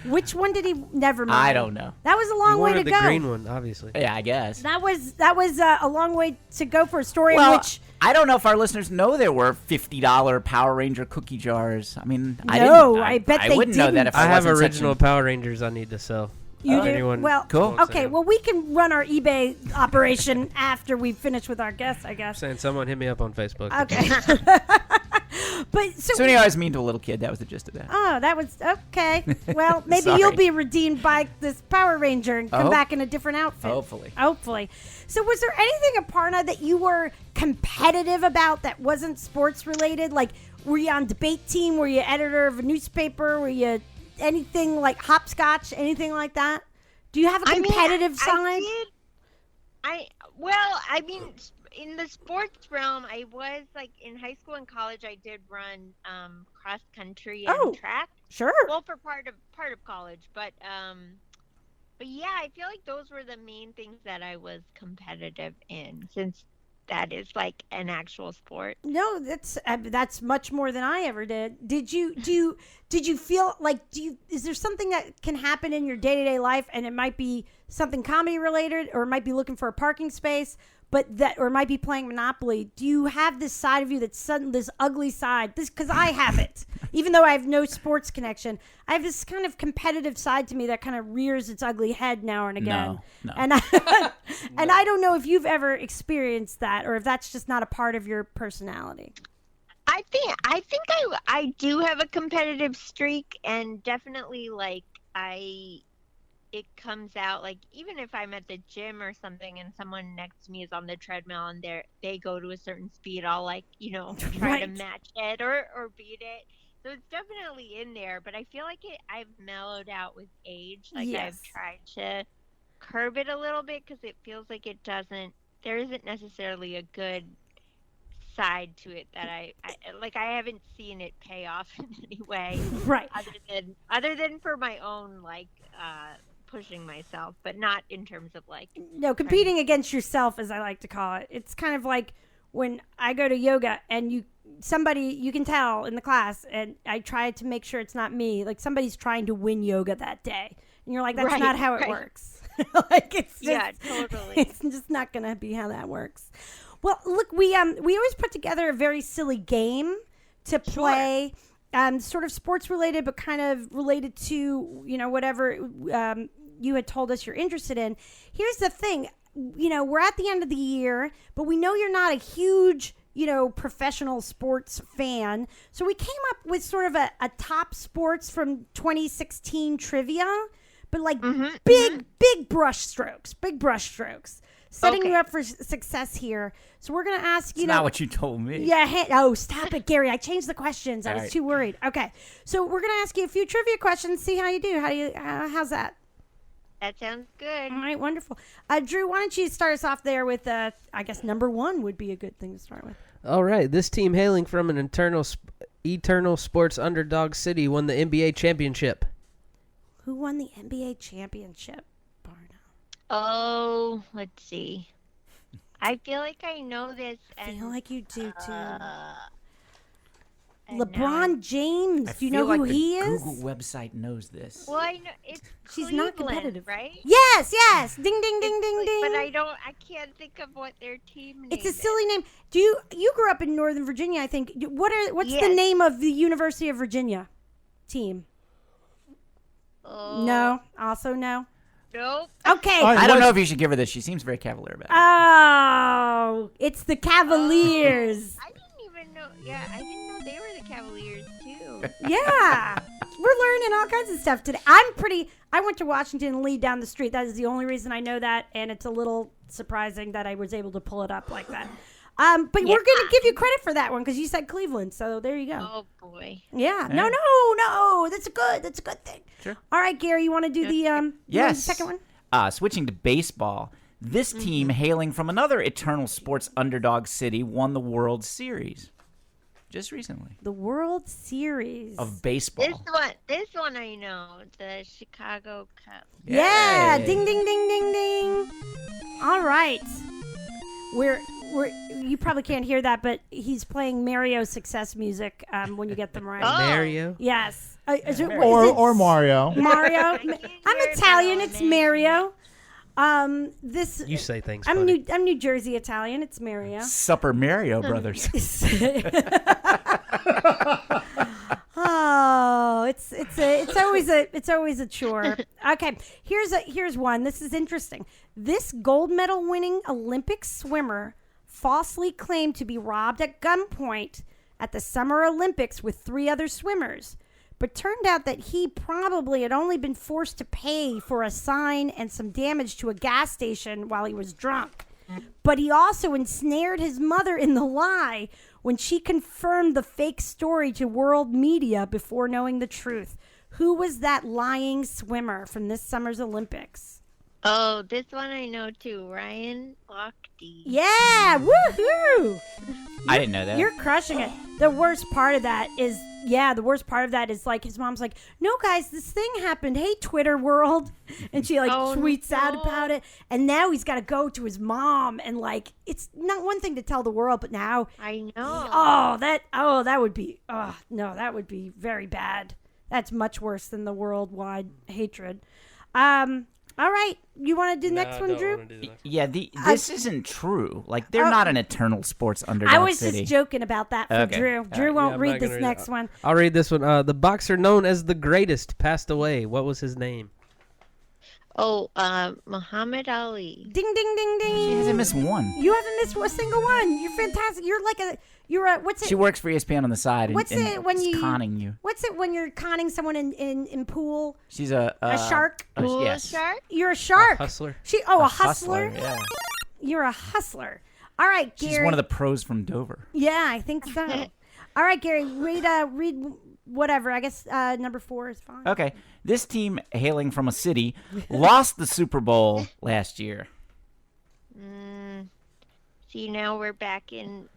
Which one did he never mind? I don't know. That was a You long way to wanted the go. green one, obviously. Yeah, I guess. That was a long way to go for a story Well, in which I don't know if our listeners know there were $50 Power Ranger cookie jars. I mean, No, I I bet I they wouldn't know that didn't. if I have wasn't such original an- Power Rangers I need to sell. you do. Anyone Well, Cool. wants okay. them. Well, we can run our eBay operation after we finish with our guests, I guess. Saying someone hit me up on Facebook. Okay. But So anyway, I was mean to a little kid. That was the gist of that. Oh, that was okay. Well, maybe Sorry. you'll be redeemed by this Power Ranger and come Oh. back in a different outfit. Hopefully. So, was there anything, Aparna, that you were competitive about that wasn't sports related? Like, were you on debate team? Were you editor of a newspaper? Were you anything like hopscotch? Anything like that? Do you have a competitive side? I mean, in the sports realm, I was like in high school and college. I did run cross country and track. Sure. Well, for part of college, but yeah, I feel like those were the main things that I was competitive in, since that is like an actual sport. No, that's much more than I ever did. Did you feel like is there something that can happen in your day-to-day life, and it might be something comedy related, or it might be looking for a parking space, or it might be playing Monopoly? Do you have this side of you that's this ugly side? Because I have it. Even though I have no sports connection, I have this kind of competitive side to me that kind of rears its ugly head now and again. No. And I don't know if you've ever experienced that, or if that's just not a part of your personality. I think I do have a competitive streak, and definitely like it comes out, like even if I'm at the gym or something and someone next to me is on the treadmill and they go to a certain speed, I'll like, try to match it or beat it. So it's definitely in there, but I feel like I've mellowed out with age. Like I've tried to curb it a little bit, because it feels like there isn't necessarily a good side to it that I haven't seen it pay off in any way. Right. Other than for my own like pushing myself, but not in terms of like competing against yourself, as I like to call it. It's kind of like when I go to yoga and you can tell in the class, and I try to make sure it's not me, like somebody's trying to win yoga that day, and you're like, that's not how it works. Like it's just, totally. It's just not gonna be how that works. Well, look, we always put together a very silly game to play, sort of sports related, but kind of related to whatever you had told us you're interested in. Here's the thing, we're at the end of the year, but we know you're not a huge professional sports fan, so we came up with sort of a top sports from 2016 trivia, but like big brush strokes. Setting you up for success here. So we're going to ask, It's not what you told me. Yeah. Stop it, Gary. I changed the questions. I was right. too worried. Okay. So we're going to ask you a few trivia questions, see how you do. How's that? That sounds good. All right. Wonderful. Drew, why don't you start us off there with, I guess, number one would be a good thing to start with. All right. This team, hailing from an eternal sports underdog city, won the NBA championship. Who won the NBA championship? Oh, let's see. I feel like I know this. I feel like you do too. and LeBron James. Do you know feel who like the he is? Google website knows this. Well, I know it's She's Cleveland, not competitive, right? Yes. Ding, ding, ding, ding, ding. But I can't think of what their team name It's a is. silly name. You grew up in Northern Virginia, I think. What's the Yes. name of the University of Virginia team? Oh, No. Also no. Nope. Okay. All right. I don't What- know if you should give her this. She seems very cavalier about it. Oh, it's the Cavaliers. I didn't even know. Yeah, I didn't know they were the Cavaliers too. Yeah. We're learning all kinds of stuff today. I went to Washington Lee down the street. That is the only reason I know that, and it's a little surprising that I was able to pull it up like that. But we're going to give you credit for that one because you said Cleveland, so there you go. Oh boy. Yeah. Yeah. No. That's a good thing. Sure. All right, Gary, you want to do the you want to do the Yes. second one? Switching to baseball, this team, hailing from another eternal sports underdog city, won the World Series just recently The World Series. of baseball. This one I know. The Chicago Cubs. Yeah. Yay. Ding, ding, ding, ding, ding. All right. We're you probably can't hear that, but he's playing Mario success music when you get them right. Oh. Mario. Yes. Is it Or Mario. Mario. can't I'm hear it, Italian. but It's I'll Mario. This You say things I'm funny. I'm New Jersey Italian. It's Mario. Supper Mario Brothers. Oh, it's always a chore. Okay, here's one. This is interesting. This gold medal winning Olympic swimmer falsely claimed to be robbed at gunpoint at the Summer Olympics with 3 other swimmers, but turned out that he probably had only been forced to pay for a sign and some damage to a gas station while he was drunk. But he also ensnared his mother in the lie when she confirmed the fake story to world media before knowing the truth. Who was that lying swimmer from this summer's Olympics? Oh, this one I know too. Ryan Lochte. Yeah, woohoo! I didn't know that. You're crushing it. The worst part of that is, like his mom's like, no, guys, this thing happened. Hey, Twitter world. And she Oh, tweets out no. about it. And now he's got to go to his mom. And like, it's not one thing to tell the world, but now, I know. that would be, that would be very bad. That's much worse than the worldwide hatred. All right. You want to do the next one, Drew? Yeah, this isn't true. Like, they're not an eternal sports underdog I was city. just joking about that for Okay. Drew. Drew I'm won't not read gonna this read next it. one. I'll read this one. The boxer known as the greatest passed away. What was his name? Oh, Muhammad Ali. Ding, ding, ding, ding. She hasn't missed one. You haven't missed a single one. You're fantastic. You're a, what's it? She works for ESPN on the side and, What's and it when is you conning you. What's it when you're conning someone in pool? She's a shark? Pool yes. shark? You're a shark. Hustler. A hustler. Yeah. You're a hustler. All right, Gary. She's one of the pros from Dover. Yeah, I think so. All right, Gary. Read whatever. I guess number 4 is fine. Okay. This team, hailing from a city, lost the Super Bowl last year. See, now we're back in.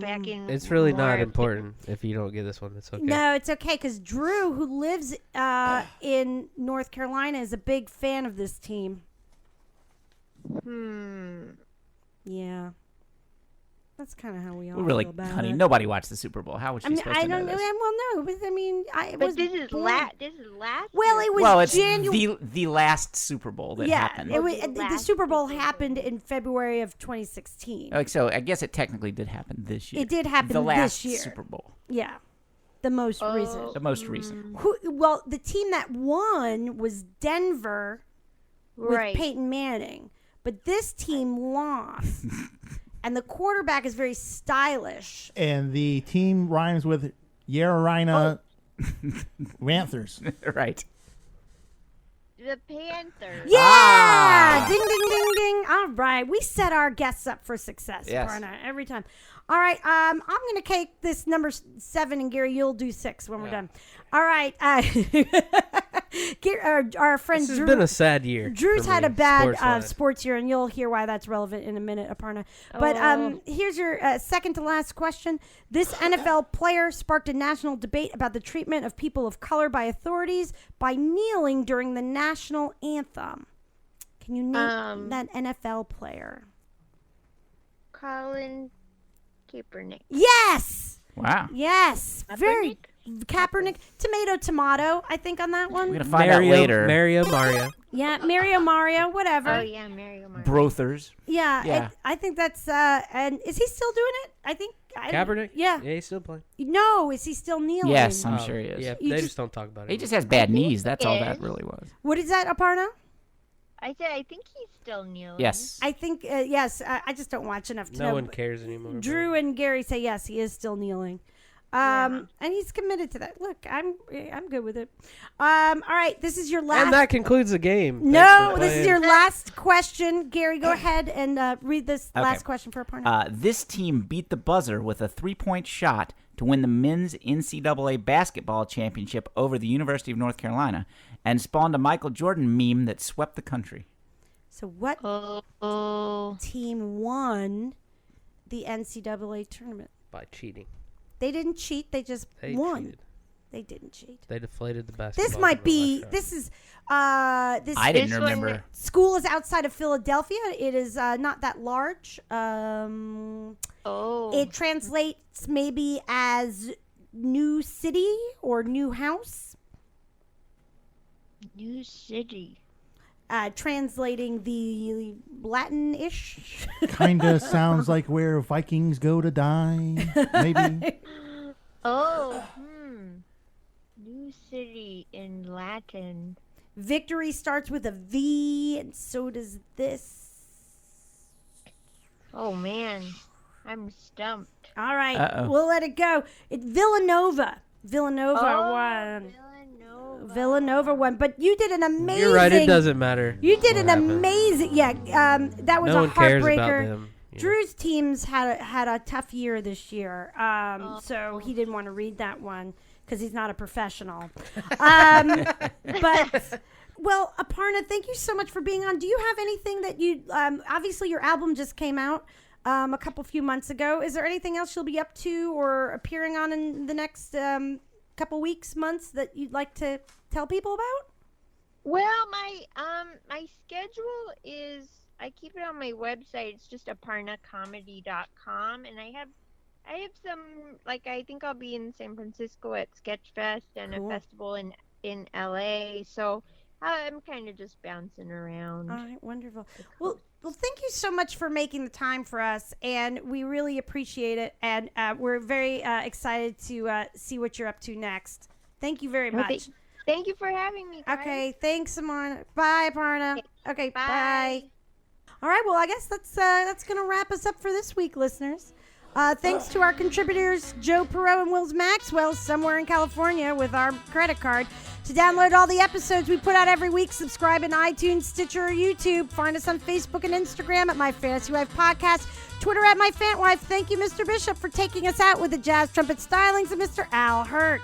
It's really not more- important if you don't get this one. It's okay. No, it's okay because Drew, who lives in North Carolina, is a big fan of this team. Yeah. That's kind of how we all Well, really, feel about honey, it. nobody watched the Super Bowl. How was she I mean, supposed I to know don't know. this? Well, no, but I mean, it But was this is blank. last. Well, it was Well, it's January. the last Super Bowl that happened. It was, The the last Super Bowl Super Bowl. happened in February of 2016. Like, so I guess it technically did happen this year. It did happen the last this year. Super Bowl. Yeah, the most recent. The most recent. Well, the team that won was Denver with Right. Peyton Manning, but this team lost, and the quarterback is very stylish. And the team rhymes with Yarrina Panthers. Right. The Panthers. Yeah! Ah. Ding, ding, ding, ding. All right. We set our guests up for success, Yes. Barna, every time. All right. I'm going to take this number 7, and Gary, you'll do 6 when we're done. All right. Our friend This has Drew. been a sad year. Drew's for had me, a bad sports-wise. sports year, and you'll hear why that's relevant in a minute, Aparna. But here's your second to last question. This NFL player sparked a national debate about the treatment of people of color by authorities by kneeling during the national anthem. Can you name that NFL player? Colin Kaepernick. Yes! Wow. Yes! Very Kaepernick. Tomato, I think, on that We're one. going to find out later. Mario. Yeah, Mario, whatever. Oh yeah, Mario Martin. Brothers. Yeah, Yeah. I think that's and is he still doing it? I think Kaepernick? Yeah. Yeah, he's still playing. No, is he still kneeling? Yes, I'm sure he is. Yeah, You they just- just don't talk about it. He just has bad knees. That's all is. that really was. What is that, Aparna? I said I think he's still kneeling. Yes. I think yes. I just don't watch enough to no know. one cares anymore. about Drew it. and Gary say yes, he is still kneeling. And he's committed to that. Look, I'm good with it. All right, this is your last. And that concludes the game. Thanks No, for this is playing. your last question. Gary, go ahead and read this last question for Aparna. This team beat the buzzer with a 3-point shot to win the men's NCAA basketball championship over the University of North Carolina and spawned a Michael Jordan meme that swept the country. So what Oh. team won the NCAA tournament? By cheating. They didn't cheat. They just They won. cheated. They didn't cheat. They deflated the basketball. This might over be. last This is. This I didn't This one- remember. school is outside of Philadelphia. It is not that large. Oh. It translates maybe as new city or new house. New City. Translating the Latin-ish. Kinda sounds like where Vikings go to die. Maybe. Oh. New City in Latin. Victory starts with a V, and so does this. Oh man. I'm stumped. All right, Uh-oh. we'll let it go. Villanova won. Villanova won, but you did an amazing. You're right. It doesn't matter. You did what an happened. amazing. Yeah, that was No a one cares about heartbreaker. them. you know. Drew's teams had a tough year this year, so he didn't want to read that one because he's not a professional. But well, Aparna, thank you so much for being on. Do you have anything that you? Obviously, your album just came out a few months ago. Is there anything else you'll be up to or appearing on in the next couple weeks, months that you'd like to tell people about? Well, my schedule is, I keep it on my website. It's just aparnacomedy.com, and I have some, like, I think I'll be in San Francisco at Sketchfest and Cool. a festival in LA. So I'm kind of just bouncing around. All right, wonderful. Well, thank you so much for making the time for us, and we really appreciate it. And we're very excited to see what you're up to next. Thank you very Well, much. Thank you for having me, guys. Okay, thanks, Amon. Bye, Aparna. Okay, bye. Bye. All right, well, I guess that's gonna wrap us up for this week, listeners. Thanks to our contributors, Joe Perot and Wills Maxwell, somewhere in California with our credit card. To download all the episodes we put out every week, subscribe in iTunes, Stitcher, or YouTube. Find us on Facebook and Instagram at My Fantasy Wife Podcast, Twitter at My Fant Wife. Thank you, Mr. Bishop, for taking us out with the jazz trumpet stylings of Mr. Al Hurt.